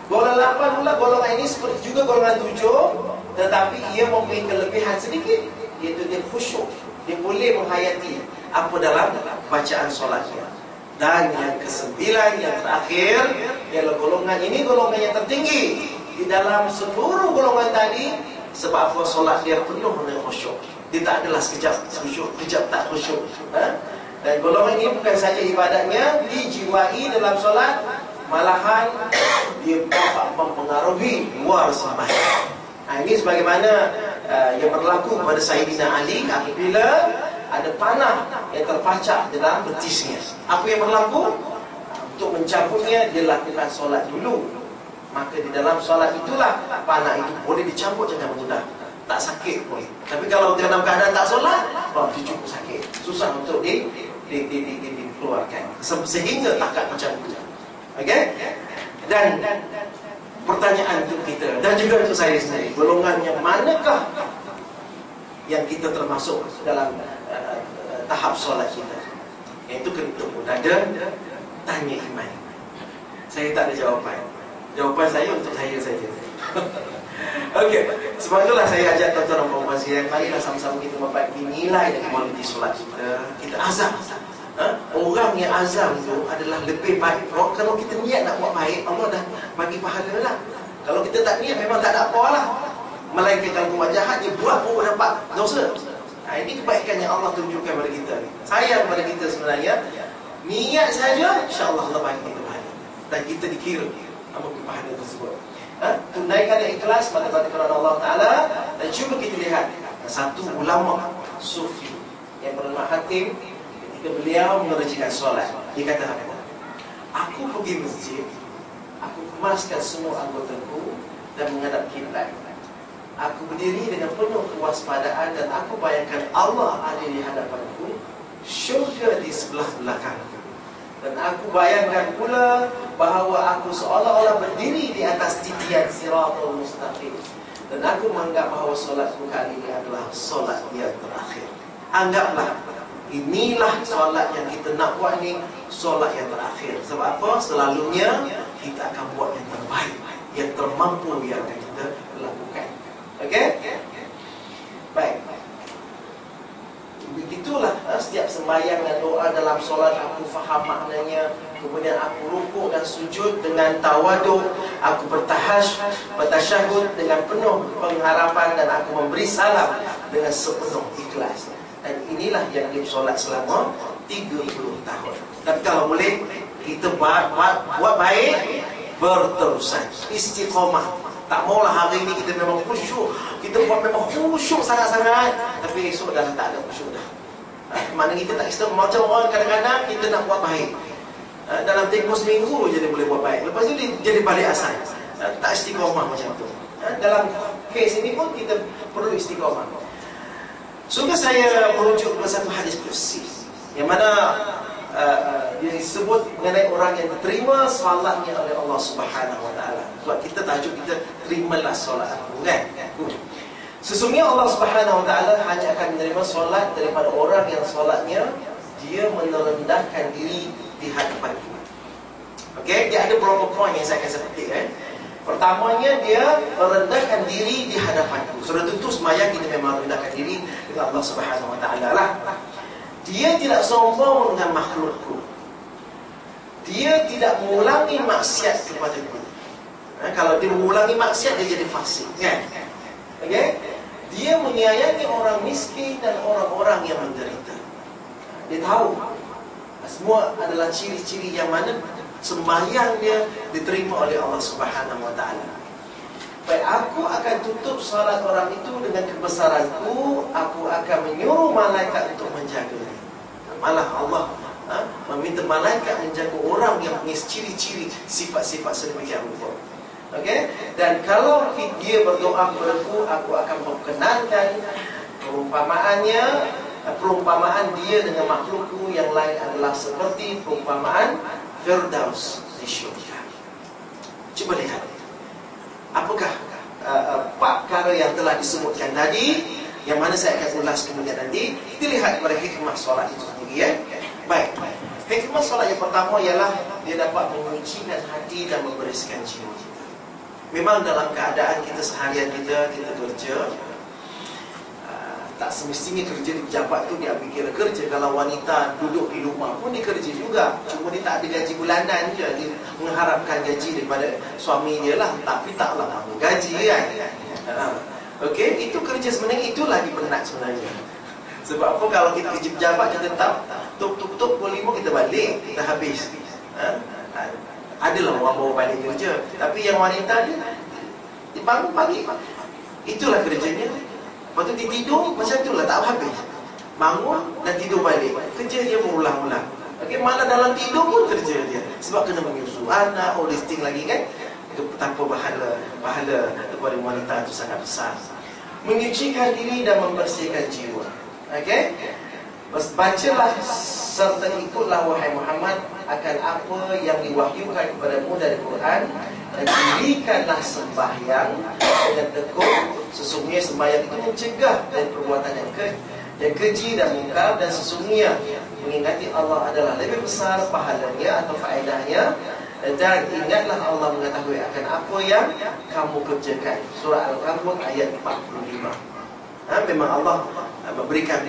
Golongan 8 pula, golongan ini seperti juga golongan 7, tetapi ia mempunyai kelebihan sedikit, iaitu dia khusyuk. Dia boleh menghayati apa dalam bacaan solatnya. Dan yang ke-9, yang terakhir, ialah golongan ini, golongan yang tertinggi di dalam seluruh golongan tadi. Sebab apa? Solat dia penuh dengan khusyuk. Dia tak adalah sekejap khusyuk, sekejap tak khusyuk. Dan golongan ini bukan saja ibadatnya dijiwai dalam solat, malahan dia dapat mempengaruhi luar sembahyang. Ini sebagaimana yang berlaku kepada Sayyidina Ali apabila ada panah yang terpacak dalam betisnya. Apa yang berlaku? Untuk mencabutnya, dia lakukan solat dulu. Maka di dalam solat itulah panah itu boleh dicabut dengan mudah, tak sakit pun. Tapi kalau dalam keadaan tak solat, dia cukup sakit, susah untuk dikeluarkan, sehingga takat macam itu. Okey? Dan pertanyaan untuk kita dan juga untuk saya sendiri, golongan yang manakah yang kita termasuk dalam tahap solat kita? Iaitu kena dada, tanya iman. Saya tak ada jawapan. Jawapan saya untuk saya saja. Okey, sebab itulah saya ajak tuan-tuan dan puan-puan sekalian, marilah sama-sama kita membagi nilai dan kualiti solat kita. Kita azam. Orang yang azam itu adalah lebih baik. Kalau kita niat nak buat baik, Allah dah bagi pahala lah. Kalau kita tak niat, memang tak ada apa lah. Melainkan kalau buat jahat, dia buat pun dapat dosa. Ini kebaikan yang Allah tunjukkan kepada kita. Sayang kepada kita sebenarnya. Niat saja, insya-Allah Allah bagi kita pahala. Dan kita dikira apa pahala tersebut. Tunaikan yang ikhlas mata-mata kerana Allah Ta'ala. Dan cuba kita lihat satu ulama sufi yang bernama Hatim, ketika beliau mengerjakan solat, dia kata apa? Aku pergi masjid, aku kemaskan semua anggotaku dan menghadap kiblat. Aku berdiri dengan penuh kewaspadaan dan aku bayangkan Allah ada di hadapanku, syurga di sebelah belakangku. Dan aku bayangkan pula bahawa aku seolah-olah berdiri di atas titian siratul mustaqim. Dan aku menganggap bahawa solatku kali ini adalah solat yang terakhir. Anggaplah inilah solat yang kita nak buat ni, solat yang terakhir. Sebab apa? Selalunya kita akan buat yang terbaik, yang termampu yang akan kita lakukan. Okey? Baik. Begitulah setiap sembahyang dan doa dalam solat, aku faham maknanya. Kemudian aku rukuk dan sujud dengan tawaduk, aku bertasyahud dengan penuh pengharapan, dan aku memberi salam dengan sepenuh ikhlas. Dan inilah yang dia solat selama 30 tahun. Tapi kalau boleh, kita buat baik berterusan, istiqamah. Tak maulah hari ini kita memang khusyuk, kita buat memang khusyuk sangat-sangat, tapi esok dah tak ada khusyuk dah. Mana kita tak istiqomah. Macam orang kadang-kadang kita nak buat baik, dalam tempoh seminggu je dia boleh buat baik, lepas tu dia jadi balik asal. Tak istiqomah macam tu. Dalam kes ini pun kita perlu istiqomah. Suka saya merujuk kepada satu hadis kursi yang mana dia disebut mengenai orang yang diterima solatnya oleh Allah Subhanahu Wa Taala. Sebab kita tajuk kita, terimalah solat aku, kan? Sesungguhnya Allah Subhanahu Wa Taala hanya akan menerima solat daripada orang yang solatnya dia merendahkan diri di hadapanku. Okey, dia ada beberapa poin yang saya akan sebutkan. Pertamanya, dia merendahkan diri di hadapanku. Sudah tentu sembahyang kita memang merendahkan diri dengan Allah Subhanahu Wa Taala lah. Dia tidak sombong dengan makhlukku. Dia tidak mengulangi maksiat kepadaku. Kalau dia mengulangi maksiat, dia jadi fasik, kan? Okay? Dia menyayangi orang miskin dan orang-orang yang menderita. Dia tahu semua adalah ciri-ciri yang mana sembahyang dia diterima oleh Allah Subhanahu Wa Taala. Baik, aku akan tutup salat orang itu dengan kebesaranku. Aku akan menyuruh malaikat untuk menjaganya. Malah Allah meminta malaikat menjaga orang yang punya ciri-ciri sifat-sifat sedemikian rupa. Okey? Dan kalau dia berdoa kepadaku, aku akan memperkenankan perumpamaan dia dengan makhlukku yang lain adalah seperti perumpamaan Firdaus di syurga. Cuba lihat, apakah 4 perkara yang telah disebutkan tadi, yang mana saya akan ulas kemudian nanti. Kita lihat kepada hikmah solat itu sendiri, ya. Baik, hikmah solat yang pertama ialah dia dapat menyucikan hati dan membersihkan jiwa kita. Memang dalam keadaan kita seharian kita kerja, tak semestinya kerja di pejabat tu dia ambil kira kerja. Kalau wanita duduk di rumah pun dia kerja juga, cuma dia tak ada gaji bulanan je. Dia mengharapkan gaji daripada suami dia lah, tapi taklah ambil gaji, kan? Okey, itu kerja sebenarnya, itu lagi penat sebenarnya. Sebab apa? Kalau kita kerja pejabat, kita tetap tuk pukul 5 kita balik, kita habis. Adalah orang bawa balik kerja, tapi yang wanita dia bangun pagi, itulah kerjanya. Lepas tu dia tidur macam tu lah, tak habis. Bangun dan tidur balik, kerja dia berulang-ulang. Okey, malah dalam tidur pun kerja dia. Sebab kena menyusu anak, holistik lagi, kan? Betapa pahala kepada wanita itu sangat besar. Menyucikan diri dan membersihkan jiwa. Okey? Bacalah serta ikutlah wahai Muhammad akan apa yang diwahyukan kepadamu dari Quran, dan dirikanlah sembahyang dengan tekun. Sesungguhnya sembahyang itu mencegah dari perbuatan yang keji dan mungkar, dan sesungguhnya mengingati Allah adalah lebih besar pahalanya atau faedahnya. Dan ingatlah Allah mengetahui akan apa yang kamu kerjakan. Surah Al-Ankabut ayat 45. Memang Allah memberikan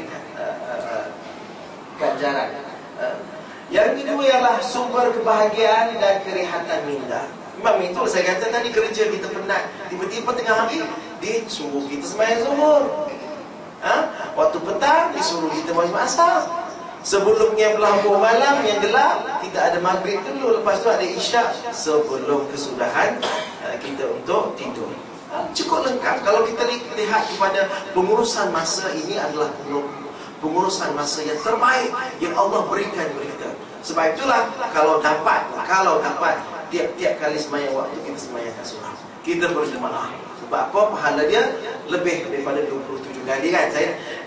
ganjaran. Yang kedua ialah sumber kebahagiaan dan kerihatan minda. Memang itu saya kata tadi, kerja kita penat, tiba-tiba tengah hari disuruh kita sembahyang zuhur. Waktu petang disuruh kita sembahyang asar. Sebelumnya berlampau malam yang gelap, kita ada maghrib dulu, lepas tu ada isyak sebelum kesudahan kita untuk tidur. Cukup lengkap. Kalau kita lihat kepada pengurusan masa, ini adalah pengurusan masa yang terbaik yang Allah berikan kepada kita. Sebab itulah kalau dapat tiap-tiap kali sembahyang waktu kita sembahyangkan surah, kita berjemaah. Sebab apa? Pahala dia lebih daripada 27 kali, kan?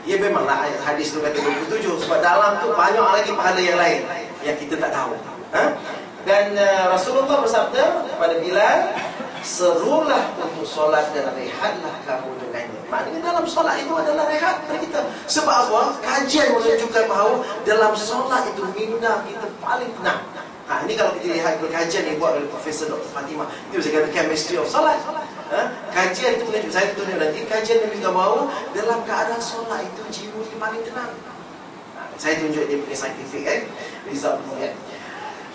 Ya memanglah hadis tu kata 27, sebab dalam tu banyak lagi pahala yang lain yang kita tak tahu. Dan Rasulullah bersabda kepada Bilal, serulah untuk solat dan rehatlah kamu dengannya. Maknanya dalam solat itu adalah rehat bagi kita. Sebab apa? Kajian menunjukkan bahawa dalam solat itu minda kita paling tenang. Ini kalau kita lihat kajian yang buat oleh Profesor Dr. Fatimah, itu saya kata chemistry of solat. Kajian itu menunjuk, saya tunjuk nanti, kajian yang juga bahawa dalam keadaan solat itu jiwa kita paling tenang. Saya tunjuk dia punya scientific, result punya.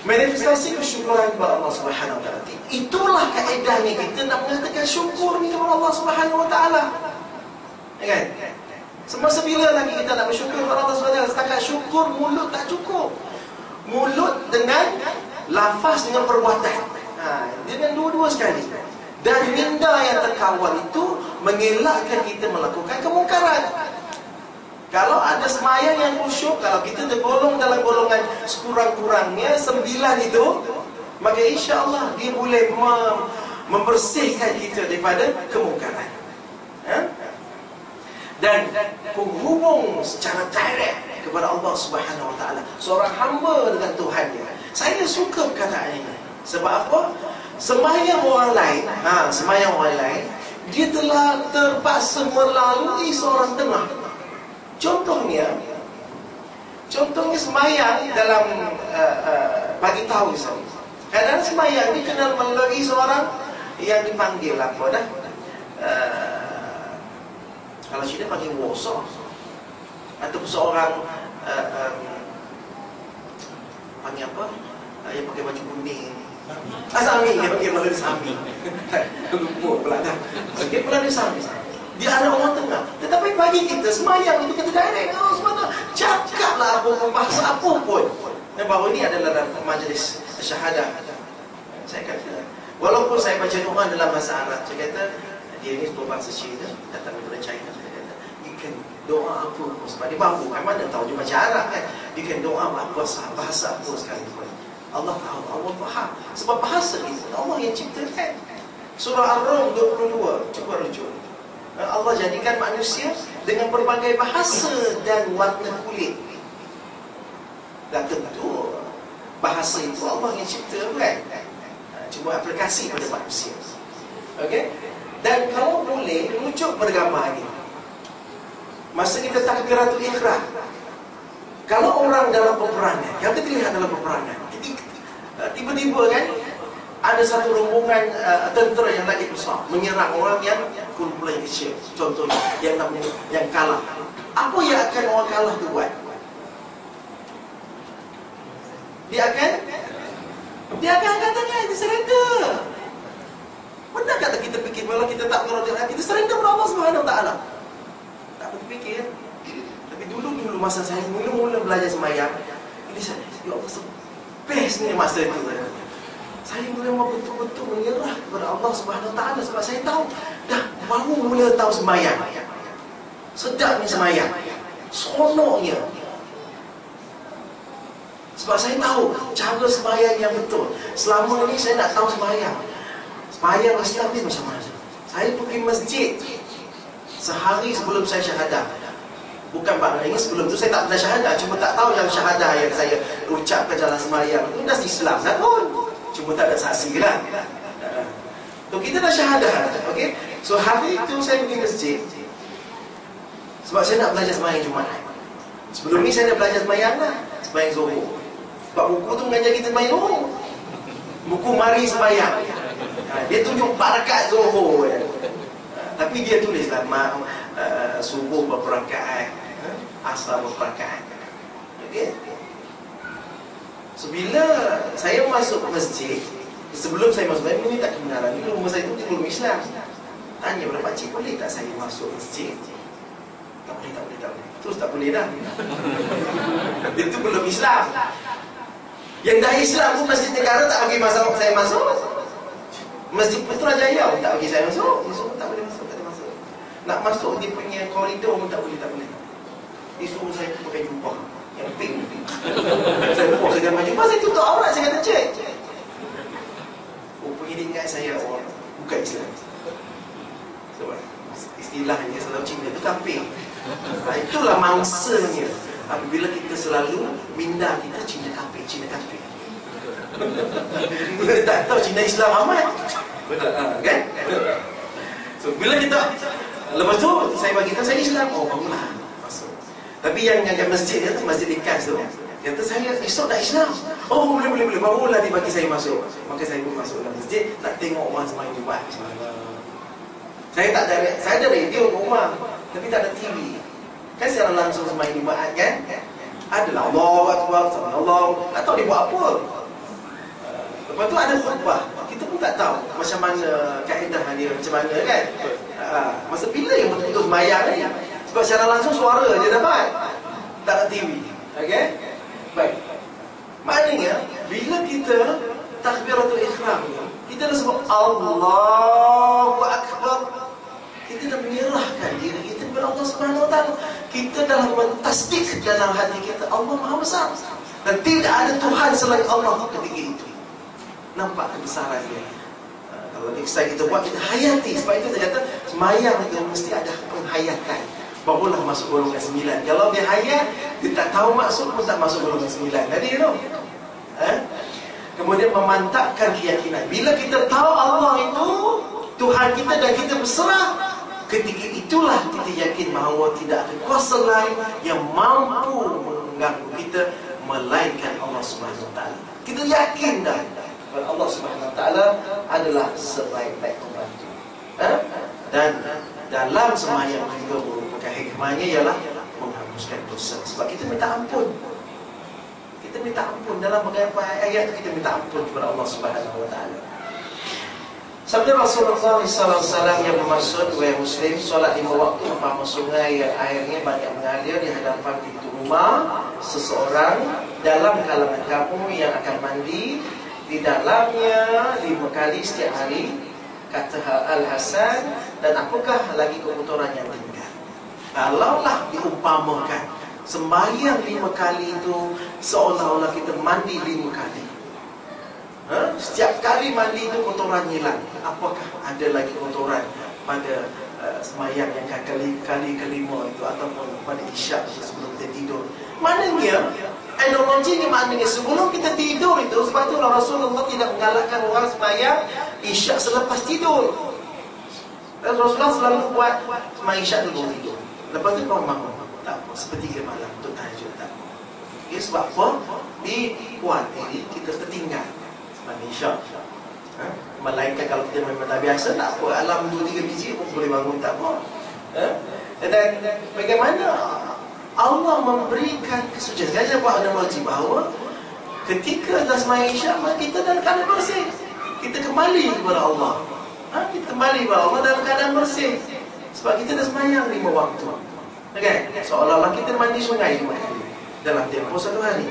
Manifestasi kesyukuran kepada Allah Subhanahu Wa Taala. Itulah kaedahnya kita nak mengatakan syukur ni kepada Allah Subhanahu Wa Taala. Kan? Semasa bila lagi kita nak bersyukur kepada Allah Subhanahu Wa Taala? Setakat syukur mulut tak cukup. Mulut dengan lafaz dengan perbuatan. Dengan dua-dua sekali. Dan minda yang terkawal itu mengelakkan kita melakukan kemungkaran. Kalau ada semayang yang khusyuk, kalau kita tergolong dalam golongan sekurang-kurangnya 9 itu, maka insya Allah dia boleh membersihkan kita daripada kemungkaran. Dan penghubung secara direct kepada Allah Subhanahu Wa Taala, seorang hamba dengan Tuhannya. Saya suka perkataan ini. Sebab apa? Semayang orang lain, semayang orang lain, dia telah terpaksa melalui seorang tengah. Contohnya semayang dalam bagi tahu misalnya. Kadang-kadang semayang ni kena melalui seorang yang dipanggil apa dah? Kalau Cina panggil wosok, atau seorang panggil apa? Yang pakai baju kuning. Sami, dia panggil melalui Sami. Lupa pula dah. Dia melalui Sami. Dia ada orang tengah. Tetapi bagi kita semayang itu kita direct. Oh, semata cakaplah apa bahasa apa pun. Dan baru ini adalah dalam majlis syahadah. Saya kata, walaupun saya baca doa dalam bahasa Arab, saya kata dia ni berbahasa Cina, datang daripada China. Saya kata, you can doa apa pun. Sebab dia mampu, kan mana tahu dia baca Arab kan. You can doa bahasa apa sekalipun. Allah tahu, Allah faham. Sebab bahasa itu Allah yang ciptakan. Surah Ar-Rum 22, cuba rujuk. Allah jadikan manusia dengan berbagai bahasa dan warna kulit. Dan tentu bahasa itu Allah yang ciptakan. Cuma aplikasi pada manusia. Okey? Dan kalau boleh rujuk pada gambar ini. Masa kita takbiratul ihram, kalau orang dalam peperangan, yang kita lihat dalam peperangan, tiba-tiba kan ada satu rombongan tentera yang lagi besar menyerang orang yang kumpulan kecil, contohnya yang namanya yang kalah. Apa yang akan orang kalah tu buat? Dia akan angkat tangan, dia surrender. Benar kata kita fikir kalau kita tak mengerti, kita surrender kepada Allah Subhanahu Wa Taala. Tak berfikir. Tapi dulu masa saya mula-mula belajar semayang, ini saya, ya Allah, best ni masa itu. Saya mula betul-betul menyerah kepada Allah Subhanahu Wa Taala sebab saya tahu dah baru mula tahu semayang. Sedapnya semayang, seronoknya. Sebab saya tahu cara semayang yang betul. Selama ini saya tak tahu semayang. Semayang Islam ni macam mana? Saya pergi masjid sehari sebelum saya syahadah. Bukan maknanya sebelum tu saya tak pernah syahadah, cuma tak tahu yang syahadah yang saya ucapkan dalam semayang itu dah Islam dah pun. Cuma tak ada saksi lah. So kita dah syahadah, okey? So hari itu saya pergi masjid sebab saya nak belajar semayang Jumaat. Sebelum ni saya dah belajar semayang lah, semayang Zuhur. Sebab buku tu mengajar kita semayang Zuhur. Buku Mari Semayang. Dia tunjuk 4 rakaat Zuhur ya. Tapi dia tulislah subuh berapa rakaat, asar berapa rakaat. Okey? So bila saya masuk masjid, sebelum saya masuk masjid, ini tak kebenaran. Dulu rumah saya tu belum Islam. Tanya pada pakcik, boleh tak saya masuk masjid? Tak boleh. Terus tak boleh dah. Dia tu belum Islam. Yang dah Islam pun Masjid Negara tak bagi saya masuk. Masjid Putrajaya pun tak bagi saya masuk. Dia suruh tak boleh masuk. Nak masuk dia punya koridor pun tak boleh. Dia suruh saya pakai jubah yang pink. Saya lupa saya pakai jubah, saya tutup aurat, saya kata cek. Rupanya dia ingat saya orang bukan Islam. Sebab istilahnya selalu Cina itu kafir. Itulah mangsanya apabila kita selalu minda kita Cina kafir. Kita tak tahu Cina Islam amat. Kan? So bila kita lepas tu saya bagi tahu saya Islam, oh barulah masuk. Tapi yang jaga masjid dia tu masjid Ikas tu. Kata saya esok dah Islam. Oh boleh. Barulah dia bagi saya masuk. Maka saya pun masuk dalam masjid nak tengok orang sembahyang Jumaat. Saya tak ada, saya ada radio kat rumah tapi tak ada TV. Kan secara langsung sembahyang Jumaat kan? Adalah Allahu Akbar, Allah. Tak tahu dia buat apa. Lepas tu ada khutbah. Kita pun tak tahu macam mana kaedah dia, macam mana kan. Masa bila yang betul-betul sembahyang ni? Sebab secara langsung suara je dapat. Tak ada TV. Okey? Baik. Maknanya bila kita takbiratul ihram ni, kita dah sebut Allahu Akbar, kita dah menyerahkan diri kita kepada Allah Subhanahu Wa Taala. kita dah mentasdik dalam hati kita Allah Maha Besar dan tidak ada Tuhan selain Allah ketika itu. Nampak kebesaran dia. Kalau exercise kita buat, kita hayati. Sebab itu saya kata semayang itu mesti ada penghayatan, barulah masuk golongan 9. Kalau dia hayat, dia tak tahu maksud pun tak masuk golongan 9. Jadi you know, kemudian memantapkan keyakinan. Bila kita tahu Allah itu Tuhan kita dan kita berserah, ketika itulah kita yakin bahawa tidak ada kuasa lain yang mampu mengganggu kita melainkan Allah Subhanahu Wa Taala. Kita yakin dah bahawa Allah Subhanahu Wa Taala adalah sebaik-baik pembantu. Dan dalam sembahyang juga merupakan hikmahnya ialah menghapuskan dosa. Sebab kita minta ampun. Kita minta ampun dalam beberapa ayat, kita minta ampun kepada Allah Subhanahu Wa Taala. Sabda Rasulullah SAW yang bermaksud, wahai Muslim, solat 5 waktu umpama sungai yang airnya banyak mengalir di hadapan pintu rumah seseorang dalam kalangan kamu yang akan mandi di dalamnya 5 kali setiap hari, kata Al-Hasan. Dan apakah lagi kekotoran yang tinggal? Kalaulah diumpamakan sembahyang 5 kali itu seolah-olah kita mandi 5 kali. Setiap kali mandi itu kotoran hilang. Apakah ada lagi kotoran pada sembahyang yang kali kelima itu ataupun pada isyak sebelum kita tidur? Maknanya analoginya maknanya sebelum kita tidur itu, sebab itu Rasulullah tidak menggalakkan orang sembahyang isyak selepas tidur. Dan Rasulullah selalu buat sembahyang isyak dulu tidur. Lepas tu kau bangun, tak apa, sepertiga malam untuk tahajud, tak apa. Okay, sebab apa? Di kuat diri kita tertinggal sembahyang isyak. Melainkan kalau kita memang tak biasa, tak apa, alam 2-3 biji pun boleh bangun, tak apa. Dan bagaimana Allah memberikan kesucian. Saya buat analogi bahawa ketika dah sembahyang isyak, kita dalam keadaan bersih. Kita kembali kepada Allah. Kita kembali kepada Allah dalam keadaan bersih. Sebab kita dah sembahyang 5 waktu. Okay? Seolah-olah kita mandi sungai 5 kali dalam tempoh 1 hari.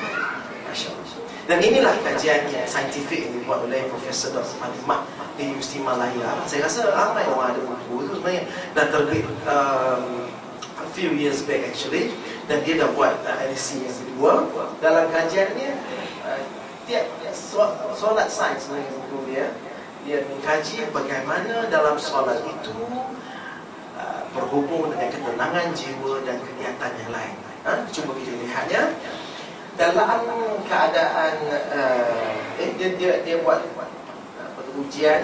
Masya Allah. Dan inilah kajian yang saintifik yang dibuat oleh Profesor Dr. Fatimah di Universiti Malaya. Saya rasa ramai orang ada buku itu sebenarnya, dan terbit a few years back actually. Dan dia dah buat edisi yang kedua. Dalam kajiannya, tiap solat sains sebenarnya buku dia mengkaji bagaimana dalam solat itu berhubung dengan ketenangan jiwa dan kegiatan yang lain. Cuba kita lihatnya. Dalam keadaan dia buat ujian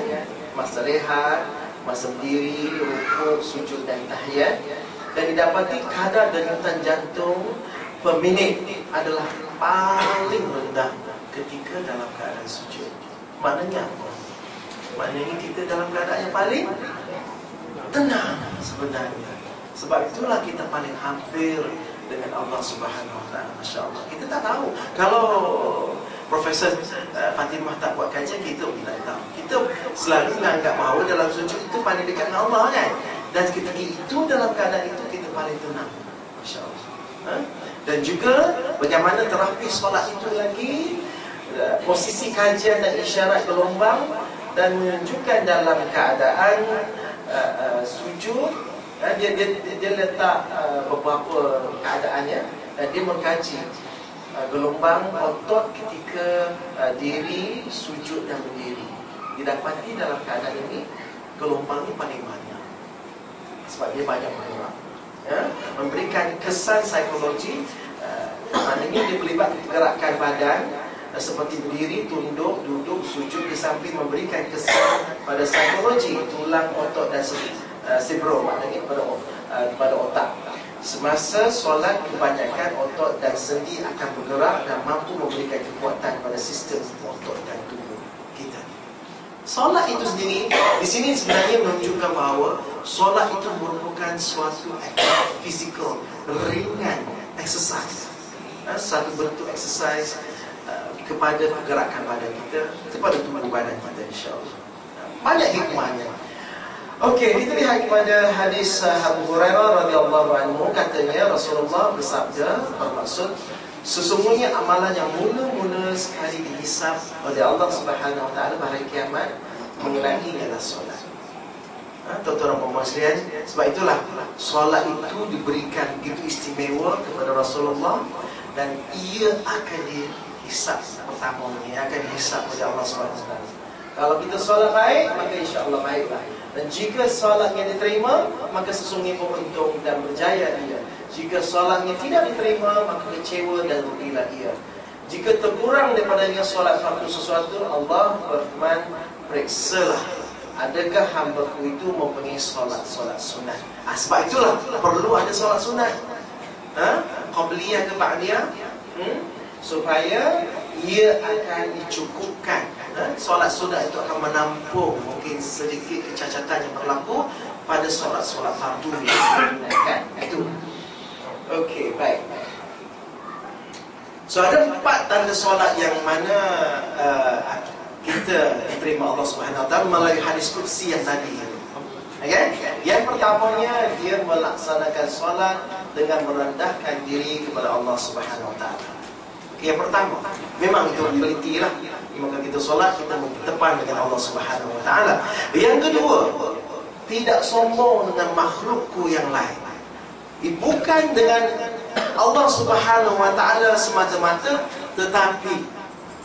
masa rehat, masa berdiri, rukuk, sujud dan tahiyat, dan didapati kadar denyutan jantung per minit adalah paling rendah ketika dalam keadaan sujud. Maknanya apa? Maknanya kita dalam keadaan yang paling tenang sebenarnya. Sebab itulah kita paling hampir dengan Allah Subhanahu Wa Taala. Masya Allah. Kita tak tahu. Kalau Profesor Fatimah tak buat kajian, kita tak tahu. Kita selalu menganggap bahawa dalam sujud itu paling dekat dengan Allah, kan? Dan ketika itu, dalam keadaan itu, kita paling tenang. Masya Allah. Dan juga bagaimana terapi solat itu lagi, posisi kajian dan isyarat gelombang, dan menunjukkan dalam keadaan sujud. Dia letak beberapa keadaannya, dan dia mengkaji gelombang otot ketika diri, sujud dan berdiri. Didapati dalam keadaan ini gelombangnya paling banyak sebab dia banyak bergerak, memberikan kesan psikologi. Maknanya dia melibatkan gerakan badan seperti berdiri, tunduk, duduk, sujud, di samping memberikan kesan pada psikologi tulang, otot dan cerebral, maknanya pada otak. Semasa solat, kebanyakan otot dan sendi akan bergerak dan mampu memberikan kekuatan pada sistem otot dan tubuh kita. Solat itu sendiri di sini sebenarnya menunjukkan bahawa solat itu merupakan suatu aktivitas fizikal ringan, exercise, satu bentuk exercise kepada pergerakan badan kita, kepada tubuh badan kita, insya-Allah. Banyak hikmahnya. Okey, kita lihat kepada hadis Abu Hurairah radhiyallahu anhu, katanya Rasulullah bersabda, bermaksud sesungguhnya amalan yang mula-mula sekali dihisab oleh Allah Subhanahu Wa Taala pada hari kiamat mengenai ialah solat. Tuan-tuan dan puan sekalian, sebab itulah solat itu diberikan begitu istimewa kepada Rasulullah, dan ia akan dihisap pertamanya, akan dihisap oleh Allah SWT. Kalau kita solat baik, maka insya-Allah baiklah. Dan jika solatnya diterima, maka sesungguhnya beruntung dan berjaya dia. Jika solatnya tidak diterima, maka kecewa dan rugilah ia. Jika terkurang daripadanya solat fardu sesuatu, Allah berfirman, periksalah, adakah hamba-Ku itu mempunyai solat-solat sunat. Sebab itulah perlu ada solat sunat, qabliyah ke ba'diyah, supaya ia akan dicukupkan. Solat sunat itu akan menampung mungkin sedikit kecacatan yang berlaku pada solat-solat fardu yang digunakan. Itu. Okey, baik. So ada 4 tanda solat yang mana kita diterima Allah Subhanahu Wa Taala melalui hadis qudsi yang tadi. Okay? Yang pertamanya, dia melaksanakan solat dengan merendahkan diri kepada Allah Subhanahu Wa Taala. Okay, yang pertama, memang itu realiti lah. Maka kita solat, kita berdepan dengan Allah Subhanahu Wa Taala. Yang kedua, tidak sombong dengan makhlukku yang lain. Bukan dengan Allah Subhanahu Wa Taala semata-mata, tetapi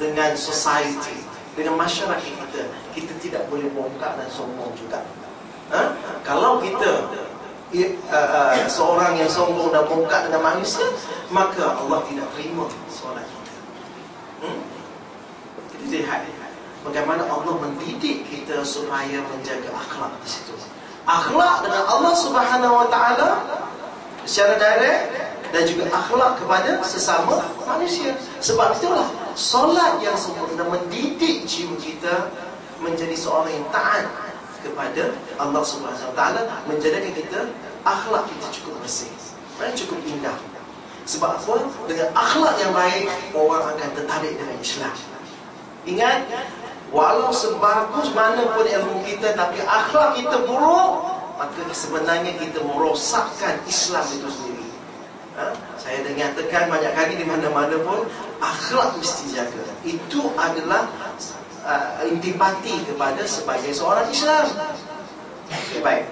dengan society, dengan masyarakat kita. Kita tidak boleh bongkak dan sombong juga. Kalau kita seorang yang sombong dan bongkak dengan manusia, maka Allah tidak terima solat kita. Kita lihat bagaimana Allah mendidik kita supaya menjaga akhlak di situ. Akhlak dengan Allah Subhanahu Wa Taala secara direct, dan juga akhlak kepada sesama manusia. Sebab itulah solat yang sempurna mendidik jiwa kita menjadi seorang yang taat kepada Allah Subhanahu Wa Taala, menjadikan kita akhlak kita cukup bersih, cukup indah. Sebab apa? Dengan akhlak yang baik, orang akan tertarik dengan Islam. Ingat, walau sebagus mana pun ilmu kita, tapi akhlak kita buruk, maka sebenarnya kita merosakkan Islam itu sendiri. Saya dah nyatakan banyak kali di mana-mana pun, akhlak mesti jaga. Itu adalah intipati kepada sebagai seorang Islam. Baik.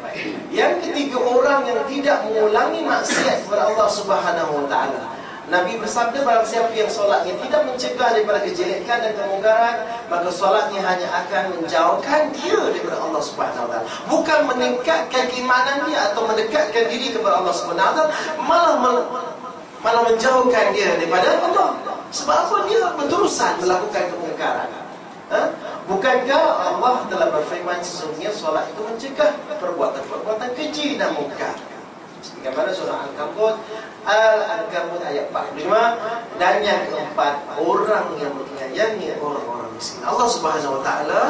Yang ketiga, orang yang tidak mengulangi maksiat kepada Allah Subhanahu Wa Taala. Nabi bersabda, barang siapa yang solatnya tidak mencegah daripada kejelekan dan kemungkaran, maka solatnya hanya akan menjauhkan dia daripada Allah Subhanahu Wa Taala. Bukan meningkatkan keimanan dia atau mendekatkan diri kepada Allah Subhanahu Wa Taala, malah menjauhkan dia daripada Allah. Sebab apa? Dia berterusan melakukan kemungkaran. Bukankah Allah telah berfirman, sesungguhnya solat itu mencegah perbuatan-perbuatan keji dan mungkar. Bagaimana surah Al-Ankabut ayat 45. Dan yang keempat, orang yang menyayangi orang-orang miskin. Allah Subhanahu Wa Taala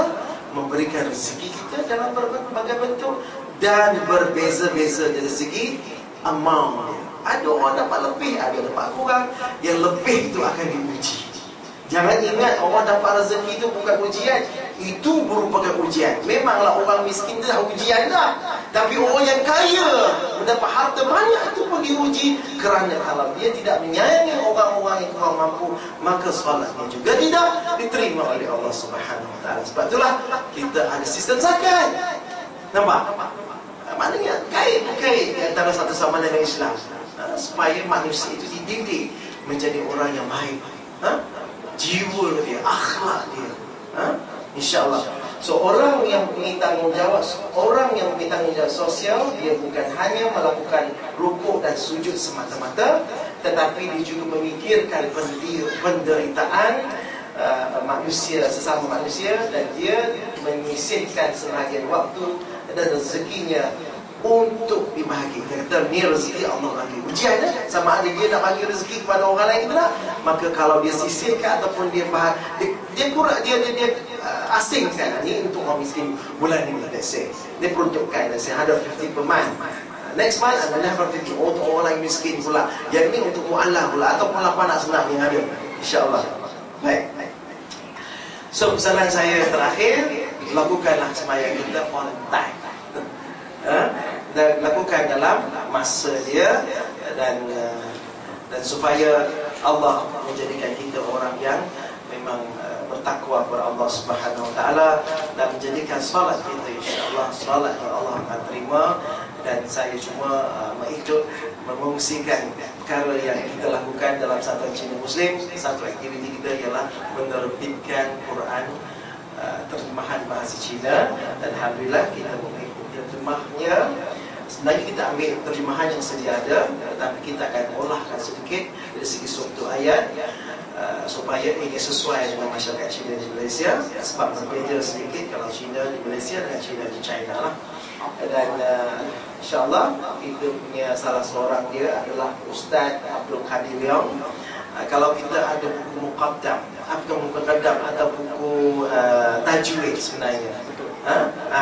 memberikan rezeki kita dalam berbagai bentuk dan berbeza-beza dari segi amount. Ada orang dapat lebih, ada dapat kurang. Yang lebih itu akan diuji. Jangan ingat orang dapat rezeki itu bukan ujian. Itu merupakan ujian. Memanglah orang miskin itu dah ujian dah. Tapi orang yang kaya mendapat harta banyak itu pun diuji. Kerana kalau dia tidak menyayangi orang-orang yang kurang mampu, maka solatnya juga tidak diterima oleh Allah Subhanahu Wa Taala. Sebab itulah kita ada sistem zakat. Nampak? Maknanya kait di antara satu sama lain dengan Islam. Supaya manusia itu dididik menjadi orang yang baik. Jiwa dia, akhlak dia, insya-Allah. So orang yang mempunyai tanggungjawab, orang yang mempunyai tanggungjawab sosial, dia bukan hanya melakukan rukuk dan sujud semata-mata, tetapi dia juga memikirkan penderitaan manusia, sesama manusia, dan dia menyisihkan sebahagian waktu dan rezekinya untuk dibahagi. Dia kata, ni rezeki Allah bagi. Ujian sama ada dia nak bagi rezeki kepada orang lain tak? Maka kalau dia sisihkan ataupun dia asingkan, ni untuk orang miskin bulan ni, let's say dia peruntukkan, let's say 150 per month. Next month ada 150 untuk orang lain miskin pula. Yang ni untuk mu'allah pula, ataupun lapang nak senang yang ada, insya-Allah. Baik. So pesanan saya terakhir, lakukanlah sembahyang kita on time. Dan lakukan dalam masa dia, dan supaya Allah menjadikan kita orang yang memang bertakwa kepada Allah Subhanahu Wa Taala dan menjadikan solat kita insya-Allah solat yang Allah akan terima. Dan saya cuma mengikut mengungsikan perkara yang kita lakukan dalam Satuan Cina Muslim. Satu aktiviti kita ialah menerbitkan Quran terjemahan bahasa Cina, dan alhamdulillah kita mengikut terjemahnya. Sebenarnya kita ambil terjemahan yang sedia ada, tetapi kita akan olahkan sedikit dari segi struktur ayat supaya ini sesuai dengan masyarakat Cina di Malaysia, sebab berbeza sedikit kalau Cina di Malaysia dengan Cina di China lah. Dan insyaAllah kita punya salah seorang dia adalah Ustaz Abdul Qadir Leong. Kalau kita ada buku muqaddam, buku muqaddam atau buku tajwid sebenarnya,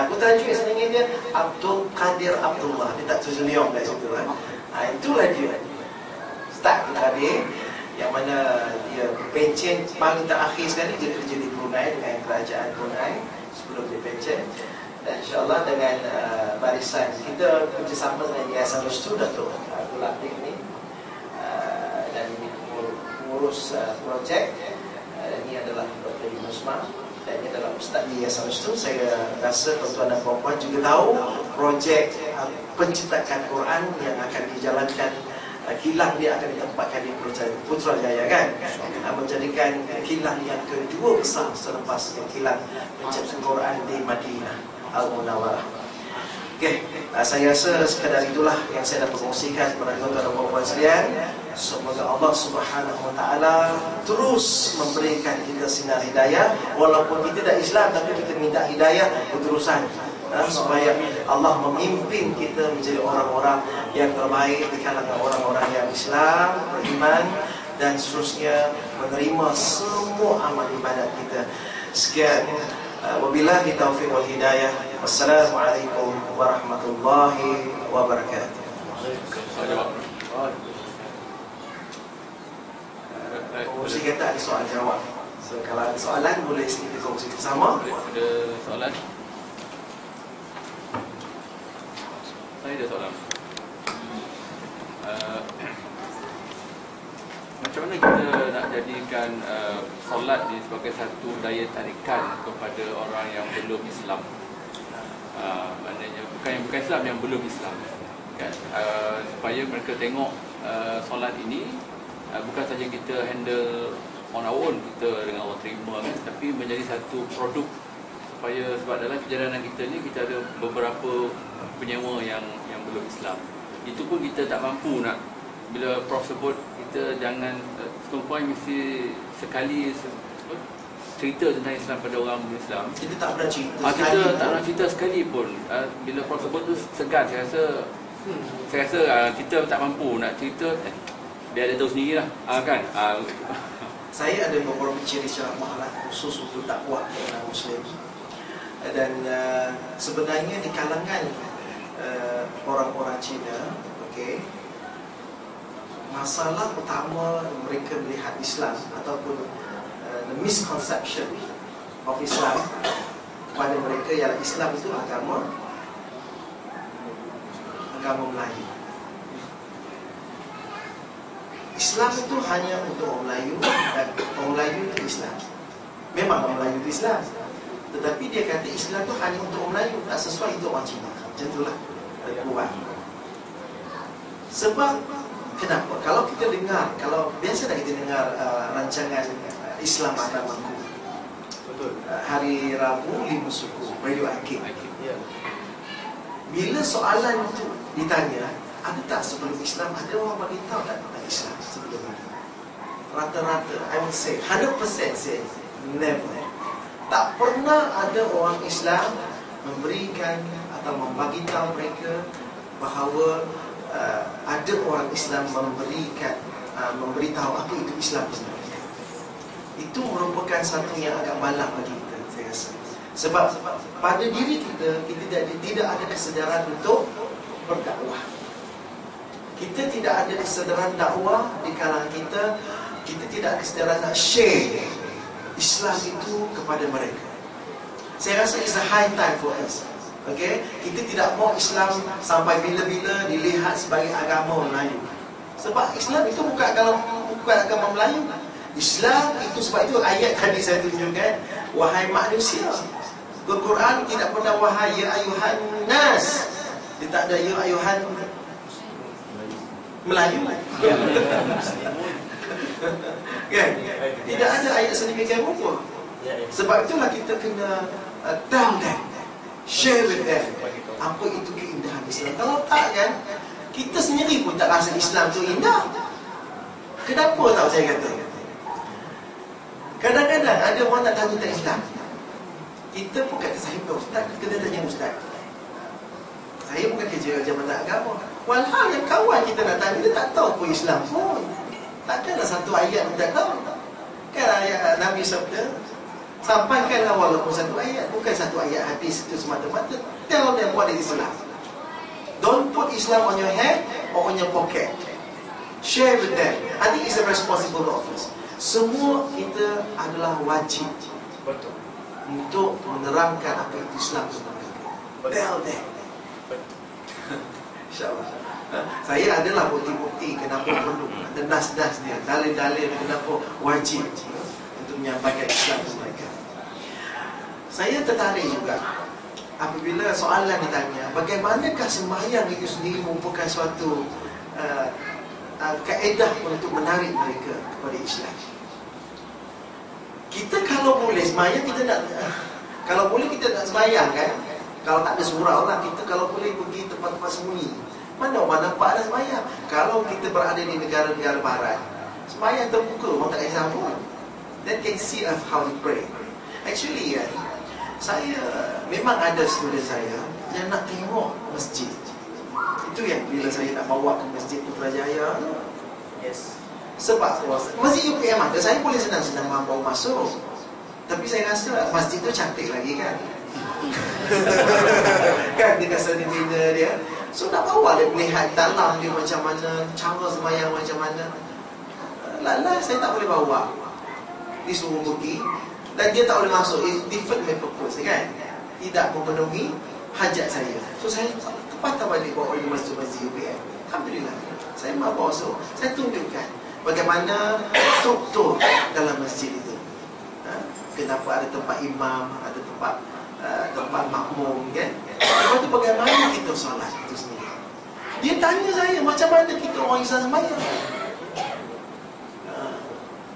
buku tajwid sebenarnya dia Abdul Qadir Abdullah, dia tak tulis Leong kat situ. Itulah dia Ustaz Abdul Qadir, yang mana dia pencen paling terakhir sekali dia kerja di Brunei dengan kerajaan Brunei sebelum dia pencen. Dan insyaAllah dengan barisan kita kerjasama dengan Yayasan Restu Datuk Abdul Latif ni, dan ini mengurus projek. Ini adalah Dr. Yunusma dan ini adalah Ustaz di Yayasan Restu. Saya rasa tuan-tuan dan puan-puan juga tahu projek penciptakan Quran yang akan dijalankan, kilang dia akan ditempatkan di Putrajaya kan, menjadikan kilang yang kedua besar selepas kilang penciptakan Quran di Madinah Al-Munawwarah. Okey, saya rasa sekadar itulah yang saya dapat kongsikan kepada tuan-tuan dan puan-puan sekalian. Semoga Allah Subhanahu Wa Taala terus memberikan kita sinar hidayah, walaupun kita dah Islam tapi kita minta hidayah berterusan, supaya Allah memimpin kita menjadi orang-orang yang terbaik di kalangan orang-orang yang Islam, beriman dan seterusnya menerima semua amal ibadat kita. Sekian, wabillahi taufiq wal hidayah. Wassalamualaikum warahmatullahi wabarakatuh. Saya kata ada soal jawab. So, kalau ada soalan boleh kita kongsi bersama. Ada soalan? Saya ada soalan. Macam mana kita nak jadikan solat ni sebagai satu daya tarikan kepada orang yang belum Islam? Maknanya bukan Islam, yang belum Islam kan? Supaya mereka tengok solat ini bukan saja kita handle on our own, kita dengan Allah terima kan, tapi menjadi satu produk. Sebab dalam perjalanan kita ni kita ada beberapa penyewa yang belum Islam. Itu pun kita tak mampu nak, bila Prof sebut kita jangan sekumpulan mesti sekali cerita tentang Islam pada orang Islam. Kita tak pernah cerita kita tak pernah cerita sekali pun. Bila Prof sebut tu segan. Saya rasa kita tak mampu nak cerita. Dia ada tahu sendirilah kan. Saya ada beberapa ciri ceramah khusus untuk dakwah kepada Muslim. Dan sebenarnya di kalangan orang-orang Cina, okey, masalah utama mereka melihat Islam ataupun the misconception of Islam pada mereka ialah Islam itu agama Melayu. Islam itu hanya untuk orang Melayu, dan orang Melayu itu Islam. Memang orang Melayu itu Islam, tetapi dia kata Islam itu hanya untuk orang Melayu, tak sesuai untuk orang Cina. Macam itulah kurang. Sebab kenapa? Kalau kita dengar, kalau biasa dah kita dengar rancangan Islam Agamaku, hari Rabu 5 suku, Radio Akib. Bila soalan itu ditanya, ada tak sebelum Islam, ada orang bagi tahu tak tentang Islam sebelum ini? Rata-rata, I would say 100% say never. Tak pernah ada orang Islam memberikan atau membagi tahu mereka bahawa ada orang Islam memberitahu apa itu Islam sebenarnya. Itu merupakan satu yang agak malang bagi kita, saya rasa. Sebab pada diri kita tidak ada kesedaran untuk berdakwah. Kita tidak ada kesedaran dakwah di kalangan kita. Kita tidak ada kesedaran nak share Islam itu kepada mereka. Saya rasa it's a high time for us. Okay? Kita tidak mau Islam sampai bila-bila dilihat sebagai agama Melayu. Sebab Islam itu bukan agama Melayu. Islam itu, sebab itu ayat tadi saya tunjukkan, wahai manusia. Al-Quran tidak pernah wahai ya ayuhan nas. Dia tak ada ya ayuhan Melayu. Kan? Tidak ada ayat sedemikian rupa. Sebab itulah kita kena tell them, share with them apa itu keindahan Islam. Kalau tak kan, kita sendiri pun tak rasa Islam tu indah. Kenapa tak saya kata? Kadang-kadang ada orang nak tanya tentang Islam. Kita pun kata saya bukan ustaz, kita tanya ustaz. Saya bukan kerja jabatan agama. Walhal yang kawan kita nak tanya, dia tak tahu pun Islam pun. Takkanlah satu ayat pun tak tahu. Kan ayat Nabi sabda, sampaikanlah walaupun satu ayat, bukan satu ayat hadis itu semata-mata. Tell them what is Islam. Don't put Islam on your head or on your pocket. Share with them. I think it's a responsible of us. Semua kita adalah wajib untuk menerangkan apa itu Islam sebenarnya. Tell them. InsyaAllah. Saya adalah bukti-bukti kenapa perlu, ada nas-nas dia, dalil-dalil kenapa wajib untuk menyampaikan Islam kepada mereka. Saya tertarik juga apabila soalan ditanya, bagaimanakah sembahyang itu sendiri merupakan suatu kaedah untuk menarik mereka kepada Islam. Kita kalau boleh sembahyang, kita nak, kalau boleh kita nak sembahyang kan, kalau tak ada surau lah, kita kalau boleh pergi tempat-tempat sembunyi. Mana orang nampak ada sembahyang? Kalau kita berada di negara-negara barat, sembahyang terbuka, orang tak kisah pun. Then can see of how we pray. Actually ya, saya memang ada student saya yang nak tengok masjid. Itu yang bila saya nak bawa ke masjid Putrajaya. Yes. Sebab masjid UPM ada, saya boleh senang-senang bawa masuk. Tapi saya rasa masjid tu cantik lagi kan. Kan dekat seni-seni dia. So nak bawa dia melihat dalam dia macam mana, cara sembahyang macam mana. Lala saya tak boleh bawa. Disuruh pergi dan dia tak boleh masuk. It different my purpose kan. Tidak memenuhi hajat saya. So saya terpatah balik bawa pergi masjid UPM. Alhamdulillah. Saya mahu bawa so. Saya tunjukkan bagaimana struktur dalam masjid itu. Kenapa ada tempat imam, ada tempat makmum kan. Lepas tu bagaimana kita solat itu sendiri. Dia tanya saya macam mana kita orang Islam sembahyang.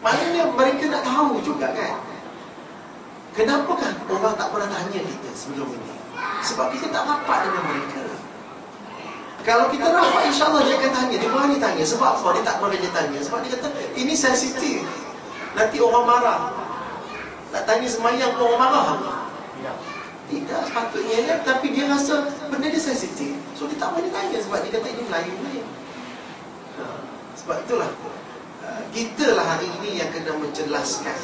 Maknanya mereka nak tahu juga kan. Kenapakah orang tak pernah tanya kita sebelum ini? Sebab kita tak rapat dengan mereka. Kalau kita rapat, insyaAllah dia akan tanya. Dia berani tanya. Sebab apa dia tak pernah dia tanya? Sebab dia kata ini sensitif. Nanti orang marah. Nak tanya sembahyang orang marah. Tidak sepatutnya kan. Tapi dia rasa benda dia sensitif. So dia tak boleh tanya. Sebab dia kata ini Melayu ni. Sebab itulah kita lah hari ini yang kena menjelaskan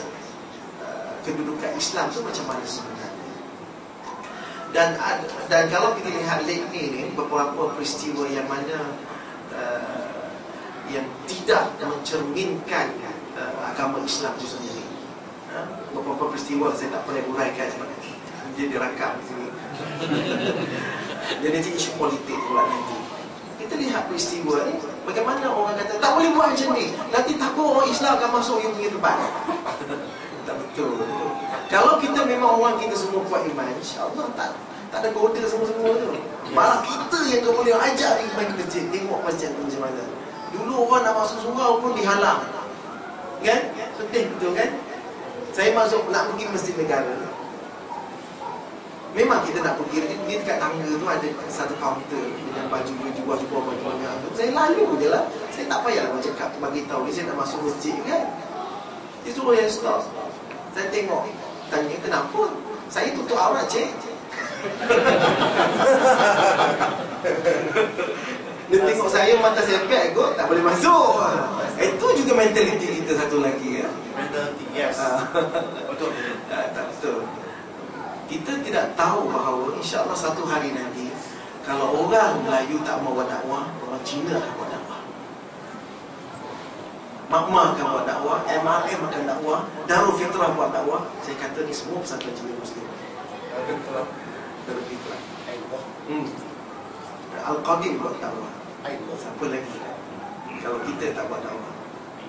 kedudukan Islam tu macam mana sebenarnya. Dan kalau kita lihat lately ni, beberapa peristiwa yang mana yang tidak mencerminkan agama Islam itu sendiri. Beberapa peristiwa saya tak boleh uraikan sebab dia dirakam di sini. Dia nanti isu politik pula nanti. Kita lihat peristiwa ni, bagaimana orang kata tak boleh buat macam ni, nanti takut orang Islam akan masuk yang punya tempat. Tak betul. Kalau kita memang orang kita semua kuat iman, insya-Allah tak ada koda semua-semua tu. Malah kita yang boleh ajak dia pergi masjid, tengok masjid tu macam mana. Dulu orang nak masuk surau pun dihalang. Kan? Sedih betul kan? Saya nak pergi masjid negara. Memang kita nak pergi, dia dekat tangga tu ada satu kaunter dengan baju jual baju banyak. Saya lalu je lah. Saya tak payahlah cakap bagi tahu dia saya nak masuk masjid kan. Dia suruh yang stop. Saya tengok, tanya kenapa? Saya tutup aurat cik. Dia tengok saya mata saya pek kot, tak boleh masuk. Itu juga mentaliti kita satu lagi ya. Mentaliti, yes. Betul. Tak betul. Kita tidak tahu bahawa insya-Allah satu hari nanti kalau orang Melayu tak mau buat dakwah, orang Cina akan buat dakwah. Makmah akan buat dakwah, MRM akan dakwah, Darul Fitrah buat dakwah. Saya kata ni semua persatuan Cina Muslim. Darul Fitrah. Al-Qadim buat dakwah. Siapa lagi? Kalau kita tak buat dakwah,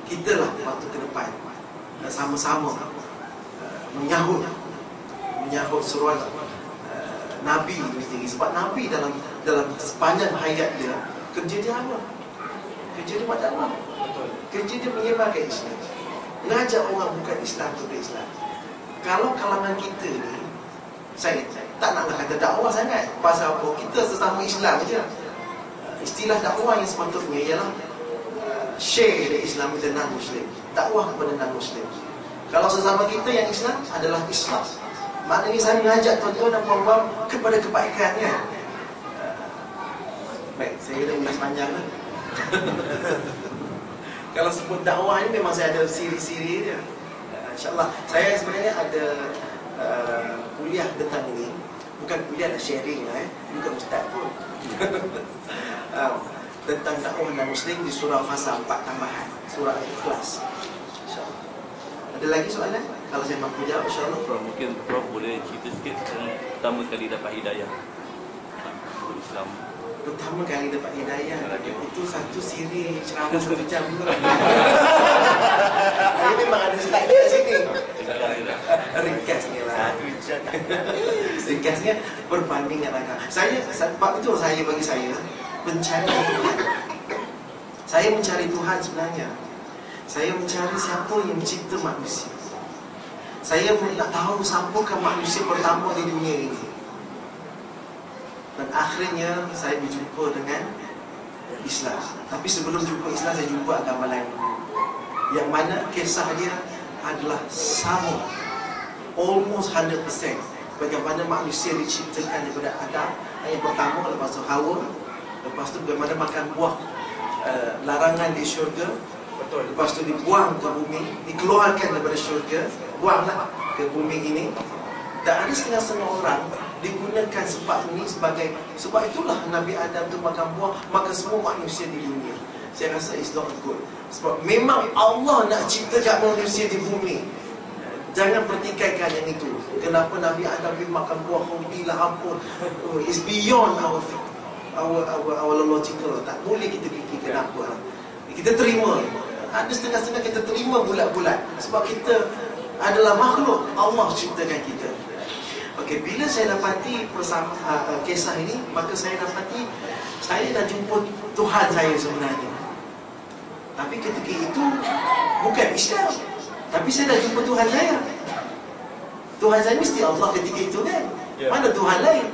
kita lah waktu ke depan sama-sama menyahut seruan Nabi sendiri. Sebab Nabi dalam sepanjang hayat dia, kerja dia apa? Kerja dia buat dakwah. Kerja dia menyebarkan Islam, ngajak orang bukan Islam tu Islam. Kalau kalangan kita ni, saya tak naklah kata dakwah sangat. Pasal apa? Kita sesama Islam je. Istilah dakwah yang sepatutnya ialah share the Islam with the non-Muslim. Dakwah kepada non-Muslim. Kalau sesama kita yang Islam adalah Islam, maknanya saya mengajak tuan-tuan dan puan-puan kepada kebaikan, kan? Baik, saya dah ulas panjang lah. Kalau sebut dakwah ni memang saya ada siri-siri dia. InsyaAllah. Saya sebenarnya ada kuliah tentang ini. Bukan kuliah, ada sharing lah, bukan ustaz pun. Tentang dakwah non-Muslim di surah Fasa 4 tambahan, surah Al-Ikhlas. InsyaAllah. Ada lagi soalan? Kalau saya mampu jawab, insyaAllah. Prof, mungkin Prof boleh cerita sikit pertama kali dapat hidayah Islam. Pertama kali dapat hidayah, itu satu siri ceramah 1 jam tu. Saya memang ada slide dia sini. Ringkasnya lah. Ringkasnya perbandingan agama. Sebab itu bagi saya mencari Tuhan. Saya mencari Tuhan sebenarnya. Saya mencari siapa yang mencipta manusia. Saya nak tahu siapakah manusia pertama di dunia ini. Dan akhirnya saya berjumpa dengan Islam. Tapi sebelum jumpa Islam, saya jumpa agama lain, yang mana kisah dia adalah sama, almost 100%. Bagaimana manusia diciptakan daripada Adam yang pertama, lepas tu Hawa, lepas tu bagaimana makan buah larangan di syurga. Betul. Lepas tu dibuang ke bumi, dikeluarkan daripada syurga, buanglah ke bumi ini. Dan ada setengah-setengah orang digunakan sebab ini sebagai, sebab itulah Nabi Adam tu makan buah, maka semua manusia di dunia. Saya rasa it's not good. Sebab memang Allah nak ciptakan manusia di bumi. Jangan pertikaikan yang itu. Kenapa Nabi Adam pergi makan buah hobi lah apa? It's beyond our logical. Tak boleh kita fikir kenapa. Kita terima. Ada setengah-setengah kita terima bulat-bulat. Sebab kita adalah makhluk Allah ciptakan kita. Okey, bila saya dapati kisah ini, maka saya dapati saya dah jumpa Tuhan saya sebenarnya. Tapi ketika itu bukan Islam, tapi saya dah jumpa Tuhan saya. Tuhan saya mesti Allah ketika itu, kan? Mana Tuhan lain?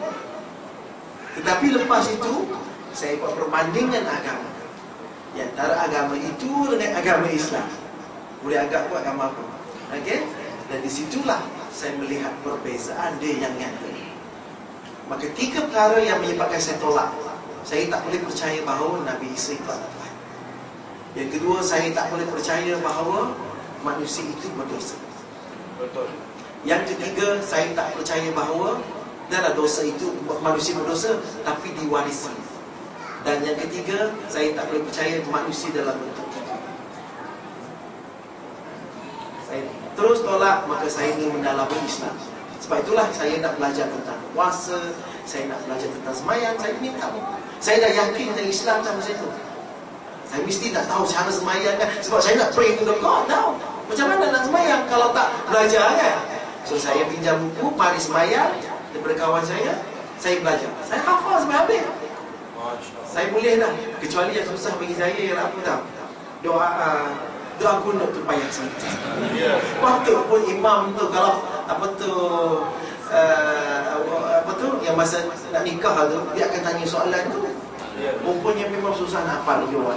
Tetapi lepas itu saya buat perbandingan agama, di antara agama itu dengan agama Islam. Boleh agak buat agama apa? Okey? Dan disitulah saya melihat perbezaan dia yang nyata. Maka 3 perkara yang menyebabkan saya tolak. Saya tak boleh percaya bahawa Nabi Isa itu adalah Tuhan. Yang kedua, saya tak boleh percaya bahawa manusia itu berdosa. Betul. Yang ketiga, saya tak percaya bahawa dalam dosa itu manusia berdosa, tapi diwarisi. Dan yang ketiga, saya tak boleh percaya manusia dalam bentuk itu. Saya terus tolak, maka saya ingin mendalami Islam. Sebab itulah saya nak belajar tentang puasa, saya nak belajar tentang semayang. Saya ingin tahu. Saya dah yakin tentang Islam sama saya tu. Saya mesti nak tahu cara semayang, kan? Sebab saya nak pray to the God. Tahu macam mana nak semayang kalau tak belajar, kan? So saya pinjam buku Mari Semayang daripada kawan saya belajar. Saya hafal sampai habis. Saya boleh dah. Kecuali yang susah bagi saya ialah apa tahu? Doa kunut tu payah sangat. Patut pun imam tu kalau apa tu yang masa nak nikah tu, dia akan tanya soalan tu. Rupanya memang susah nak hafal jawab.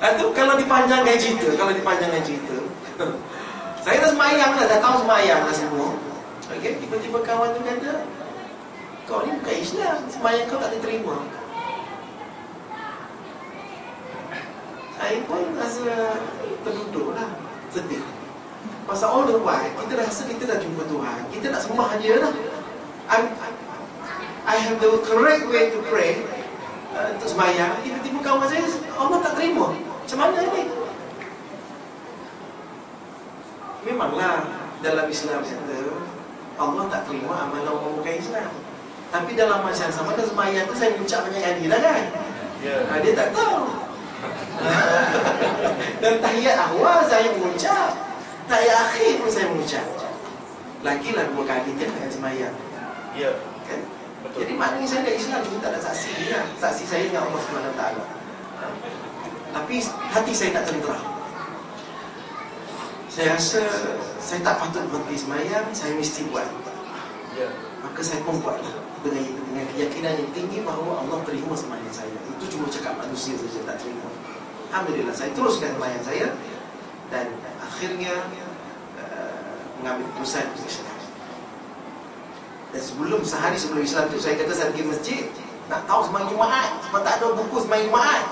Itu kalau dipanjangkan cerita, saya dah semayang dah tahu semayang dah semua. Okey, tiba-tiba kawan tu kata, kau ni bukan Islam, semayang kau tak diterima. Saya pun rasa terduduklah, sedih. Pasal all the while, kita rasa kita dah jumpa Tuhan, kita nak sembah dia lah. I have the correct way to pray, untuk semayang. Tiba-tiba kawan saya, Allah tak terima. Macam mana ni? Memanglah dalam Islam kata Allah tak terima amalan orang bukan Islam. Tapi dalam masa yang sama, dalam semayang tu saya ucap banyak yang dah, kan? Dia tak tahu. Dan tahiyat awal saya mengucap, tahiyat akhir pun saya mengucap. Lagilah 2 kali je nak sembahyang. Ya. Kan? Betul. Jadi maknanya saya dah Islam cuma tak ada saksi dia. Saksi saya dengan Allah SWT. Tapi hati saya tak tentera. Saya rasa saya tak patut berhenti sembahyang, saya mesti buat. Ya. Maka saya pun buatlah dengan keyakinan yang tinggi bahawa Allah terima sembahyang saya. Itu cuma cakap manusia saja tak terima. Alhamdulillah saya teruskan sembahyang saya dan akhirnya mengambil keputusan untuk Islam. Dan sehari sebelum Islam tu saya kata saya pergi masjid nak tahu sembahyang Jumaat sebab tak ada buku sembahyang Jumaat.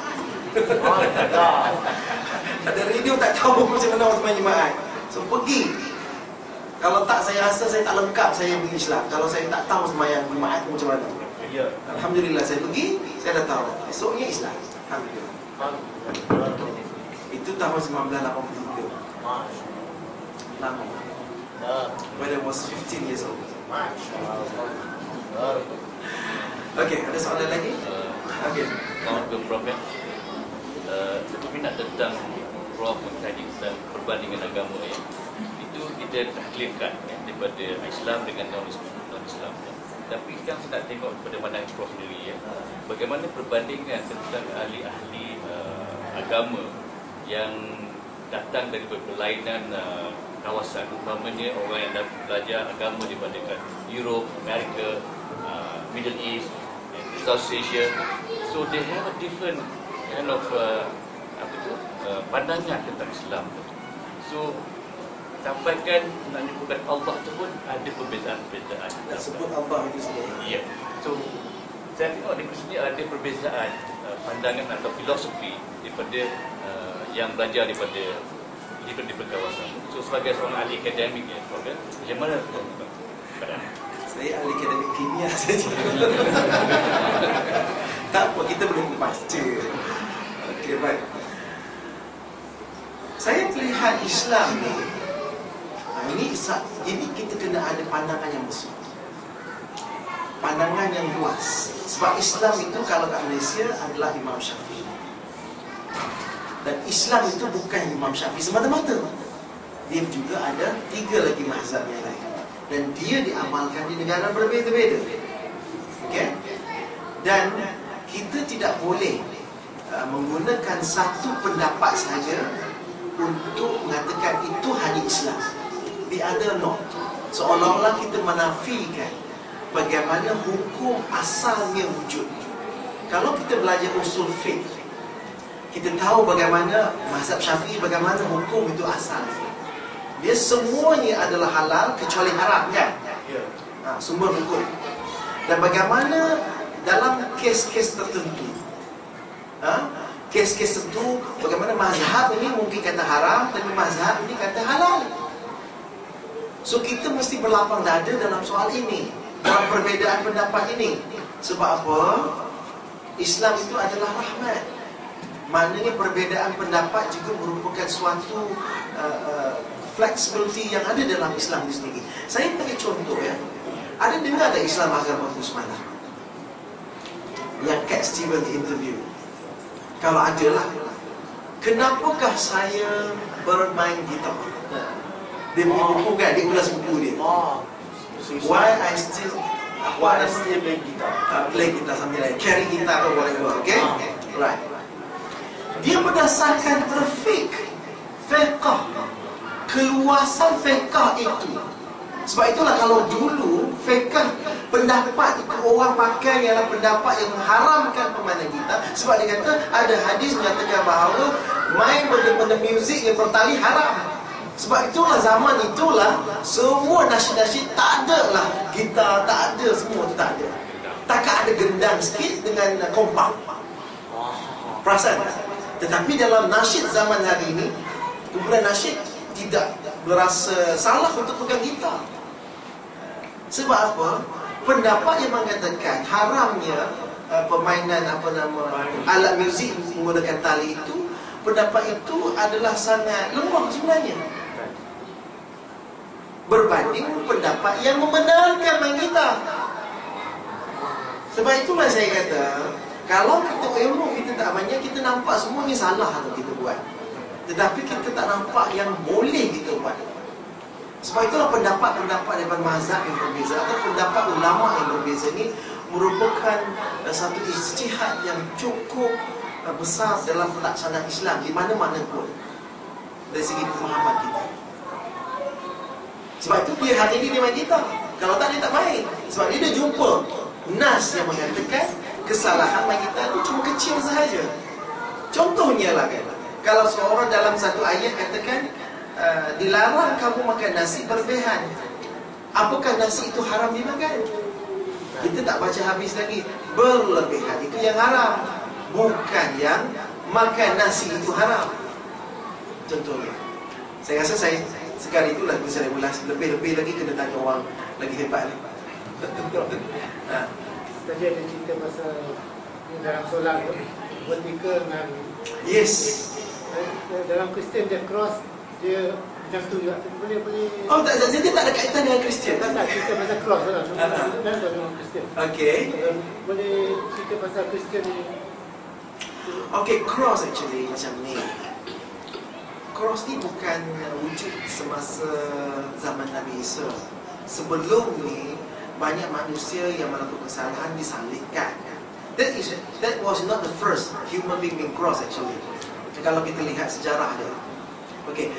Ada radio tak tahu macam mana orang sembahyang Jumaat. So pergi. Kalau tak saya rasa saya tak lengkap saya pergi Islam. Kalau saya tak tahu sembahyang Jumaat macam mana. Ya. Alhamdulillah saya pergi, saya dah tahu. Esoknya Islam. Alhamdulillah. Itu tahun 1983. Lama. When I was 15 years old. Okay, ada soalan lagi? Okay. Kawan ke Prof ya. Minat tentang Prof mengkaji tentang perbandingan agama ya. Itu kita tahlilkan ya, daripada Islam dengan non-Islam ya. Tapi sekarang saya nak tengok pada pandangan Prof sendiri ya. Bagaimana perbandingan tentang ahli-ahli agama yang datang dari berlainan kawasan, umpamanya orang yang dah belajar agama daripada Europe, Amerika, Middle East, South Asia. So they have a different kind of pandangan tentang Islam. So sampaikan nak menyebutkan Allah tu pun ada perbezaan-perbezaan. Nak sebut Allah itu sendiri. Ya. So saya tengok di sini ada perbezaan pandangan atau filosofi daripada yang belajar daripada kawasan. So sebagai seorang ahli akademik ya, macam mana pandangan? Saya ahli akademik kimia saja. Tak apa, kita boleh kupas je. Okey, baik. Saya melihat Islam ni, ini kita kena ada pandangan yang besar, pandangan yang luas. Sebab Islam itu kalau kat Malaysia adalah Imam Syafi'i. Dan Islam itu bukan Imam Syafi'i semata-mata. Dia juga ada 3 lagi mazhab yang lain. Dan dia diamalkan di negara berbeza-beza. Okey? Dan kita tidak boleh menggunakan satu pendapat saja untuk mengatakan itu hanya Islam. The other not. Seolah-olah kita menafikan bagaimana hukum asalnya wujud. Kalau kita belajar usul fiqh, kita tahu bagaimana mazhab Syafi'i, bagaimana hukum itu asal. Dia semuanya adalah halal kecuali haram, kan? Sumber hukum. Dan bagaimana dalam kes-kes tertentu, kes-kes tertentu, bagaimana mazhab ini mungkin kata haram, tapi mazhab ini kata halal. So kita mesti berlapang dada dalam soal ini, dalam perbezaan pendapat ini. Sebab apa? Islam itu adalah rahmat. Maknanya perbezaan pendapat juga merupakan suatu flexibility yang ada dalam Islam itu sendiri. Saya bagi contoh ya. Ada dengar ada Islam agama semalam yang Cat Stevens interview? Kalau ada lah, kenapakah saya bermain gitar? Dia punya buku kan, dia ulas buku dia. Why I still play guitar? Play guitar something like carry guitar or whatever. Okay? Right. Dia berdasarkan fiqh, keluasan fiqh itu. Sebab itulah kalau dulu fiqh pendapat itu orang pakai ialah pendapat yang mengharamkan permainan gitar. Sebab dia kata ada hadis menyatakan bahawa main benda-benda muzik yang bertali haram. Sebab itulah zaman itulah semua nasyid-nasyid tak ada lah gitar, tak ada, semua tu tak ada. Takkan ada gendang sikit dengan kompak. Perasan? Tetapi dalam nasyid zaman hari ini, kumpulan nasyid tidak berasa salah untuk pegang gitar. Sebab apa? Pendapat yang mengatakan haramnya permainan alat muzik menggunakan tali itu, pendapat itu adalah sangat lemah sebenarnya, berbanding pendapat yang membenarkan main gitar. Sebab itulah saya kata Kalau kita ilmu kita tak banyak, kita nampak semuanya salah kalau kita buat. Tetapi kita tak nampak yang boleh kita buat. Sebab itulah pendapat-pendapat daripada mazhab yang berbeza atau pendapat ulama yang berbeza ni merupakan satu ijtihad yang cukup besar dalam pelaksanaan Islam di mana-mana pun dari segi pemahaman kita. Sebab itu dia hari ini dia main gitar. Kalau tak dia tak main. Sebab dia dah jumpa nas yang mengatakan kesalahan main gitar itu cuma kecil sahaja. Contohnya lah kan, kalau seorang dalam satu ayat katakan dilarang kamu makan nasi berlebihan, apakah nasi itu haram dimakan? Kita tak baca habis lagi. Berlebihan itu yang haram, bukan yang makan nasi itu haram. Contohnya, saya rasa saya sekali itulah bisa ulas. Lebih-lebih lagi kena tanya orang lagi hebat ni. Tadi ada cerita pasal dalam solat tu, vertikal dengan Yes. dalam Kristian dia cross, dia macam tu juga. Boleh. Oh tak, dia tak ada kaitan dengan Kristian. Tak cerita pasal cross lah. Dalam Kristian. Okay. Boleh cerita pasal Kristian ni. Okay, cross actually macam ni. Cross ni bukan wujud semasa zaman Nabi Isa. Sebelum ni banyak manusia yang melakukan kesalahan disalibkan. That was not the first human being cross actually. Kalau kita lihat sejarah dia. Okay,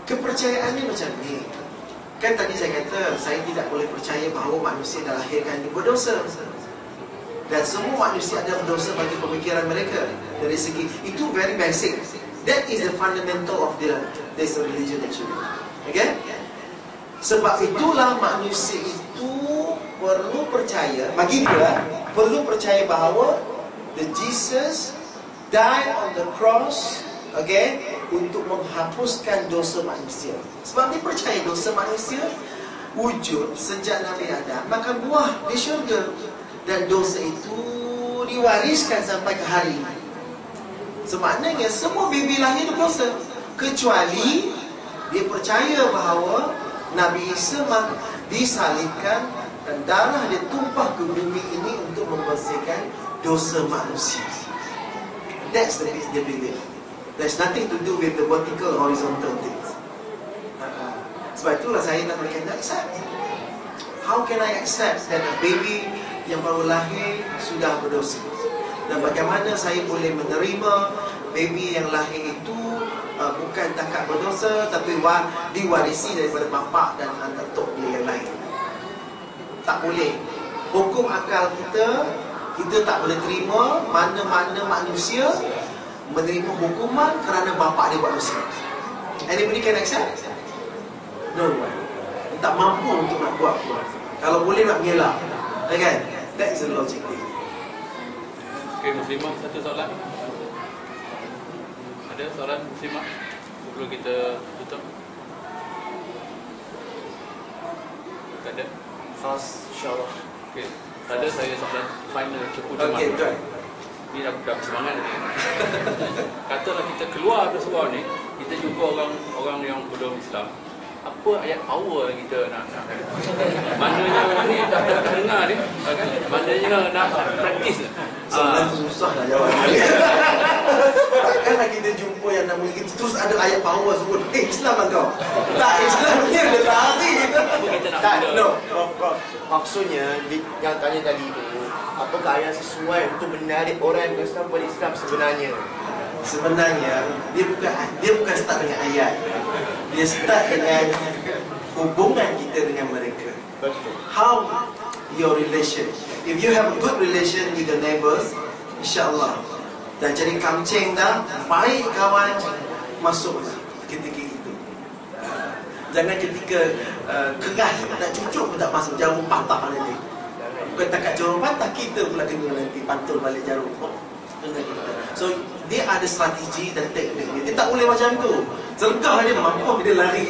kepercayaannya macam ni. Kan tadi saya kata saya tidak boleh percaya bahawa manusia dah lahirkan berdosa. Dan semua manusia ada berdosa bagi pemikiran mereka. Dari segi itu very basic. That is the fundamental of this religion actually. Okay? Sebab itulah manusia itu perlu percaya, bagi dia perlu percaya bahawa the Jesus died on the cross, okay, untuk menghapuskan dosa manusia. Sebab dia percaya dosa manusia wujud sejak Nabi Adam makan buah di syurga, dan dosa itu diwariskan sampai ke hari ini. Semaknanya semua baby lahir berdosa, kecuali dia percaya bahawa Nabi Isa disalibkan dan darah dia tumpah ke bumi ini untuk membersihkan dosa manusia. That's the belief. There's nothing to do with the vertical or horizontal things. Sebab itulah saya nak accept. How can I accept that a baby yang baru lahir sudah berdosa? Dan bagaimana saya boleh menerima baby yang lahir itu bukan takat berdosa, tapi diwarisi daripada bapa dan anak tok dia yang lain? Tak boleh. Hukum akal kita tak boleh terima mana-mana manusia menerima hukuman kerana bapa dia buat dosa. Anybody can accept? No one. Tak mampu untuk nak buat pun. Kalau boleh nak mengelak, kan? That is the logic. Okey, Muslimah, satu soalan. Ada soalan Muslimah sebelum kita tutup? Tak ada? Fast, insyaAllah. Okey, tak ada. Saya soalan final cepu Okay, good. Ni dah bersemangat ni. Katalah kita keluar dari surau ni, kita jumpa orang yang belum Islam. Apa ayat power yang kita nak maknanya ni dah dengar ni kan, maknanya nak praktis. Soalan tu susah nak jawab. Takkanlah kita jumpa yang nama kita terus ada ayat power sebut Islam lah kau. Tak, Islam ni dia lari. Kita nak Tak, bela. no. Maksudnya yang tanya tadi tu, apakah ayat sesuai untuk menarik orang yang Islam berislam sebenarnya? Sebenarnya dia bukan start dengan ayat. Dia start dengan hubungan kita dengan mereka. Betul. How your relation. If you have a good relation with the neighbors, insya-Allah. Dan jadi kamceng dah, baik kawan, masuklah ketika itu. Jangan ketika keras nak cucuk pun tak masuk, jarum patah nanti. Bukan takat jarum patah, kita pula kena nanti pantul balik jarum. So dia ada strategi dan teknik. Dia tak boleh macam tu. Selengkah dia mampu dia lari.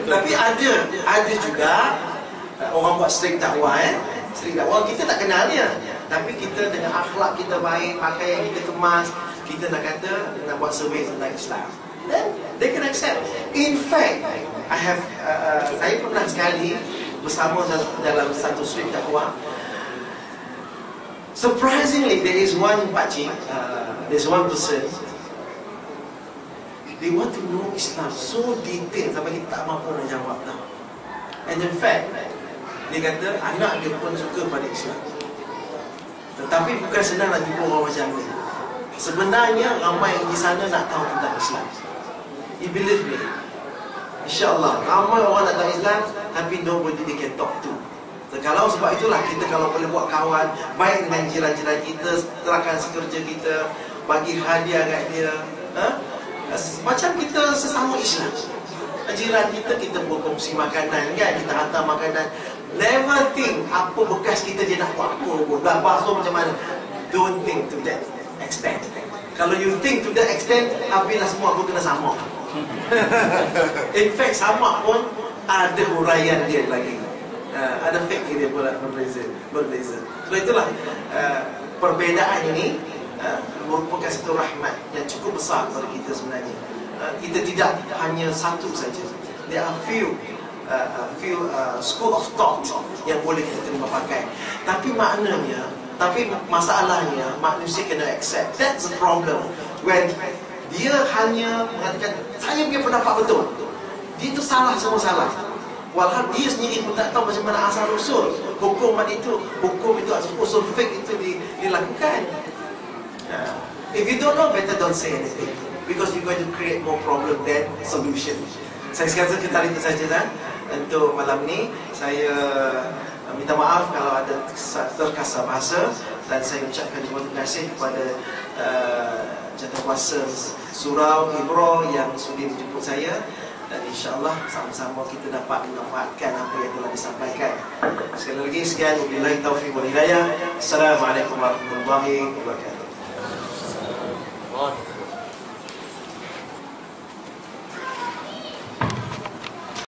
Tapi ada juga orang buat string dakwah string dakwah kita tak kenal dia. Tapi kita dengan akhlak kita baik, pakaian kita kemas, kita nak kata nak buat survey tentang Islam. Then they can accept. In fact, saya pernah sekali bersama dalam satu string dakwah. Surprisingly, there is one pakcik, there's one person, they want to know Islam so detail sampai kita tak mampu nak jawab tau. And in fact, dia kata anak dia pun suka pada Islam, tetapi bukan senang nak jumpa orang macam ni. Sebenarnya ramai di sana nak tahu tentang Islam. You believe me, InsyaAllah ramai orang nak tahu Islam, tapi nobody they can talk to. Kalau sebab itulah kita kalau boleh buat kawan baik dengan jiran-jiran kita, terangkan sekerja kita, bagi hadiah kat dia, macam kita sesama Islam. Jiran kita, kita berkongsi makanan kan, kita hantar makanan. Never think apa bekas kita je nak buat apa pun, dah basuh macam mana. Don't think to that extent. Kalau you think to that extent, habislah semua aku kena sama. In fact, sama pun ada huraian dia lagi. Ada fake dia pula berbeza. Sebab itulah perbezaan ini merupakan satu rahmat yang cukup besar kepada kita sebenarnya. Kita tidak hanya satu saja. There are few school of thought yang boleh kita terima pakai. Tapi masalahnya manusia kena accept. That's the problem. When dia hanya mengatakan saya punya pendapat betul, dia itu salah, semua salah. Walau dia sendiri pun tak tahu macam mana asal usul hukum itu usul fiqh itu dilakukan. If you don't know, better don't say anything, because you're going to create more problem than solution. Saya sekitar itu saja dan untuk malam ni saya minta maaf kalau ada terkasar bahasa, dan saya ucapkan terima kasih kepada Jawatankuasa Surau Ibro yang sudi menjemput saya. Dan insyaAllah sama-sama kita dapat memanfaatkan apa yang telah disampaikan. Sekali lagi sekian, wabillahi taufiq wal hidayah. Assalamualaikum warahmatullahi wabarakatuh.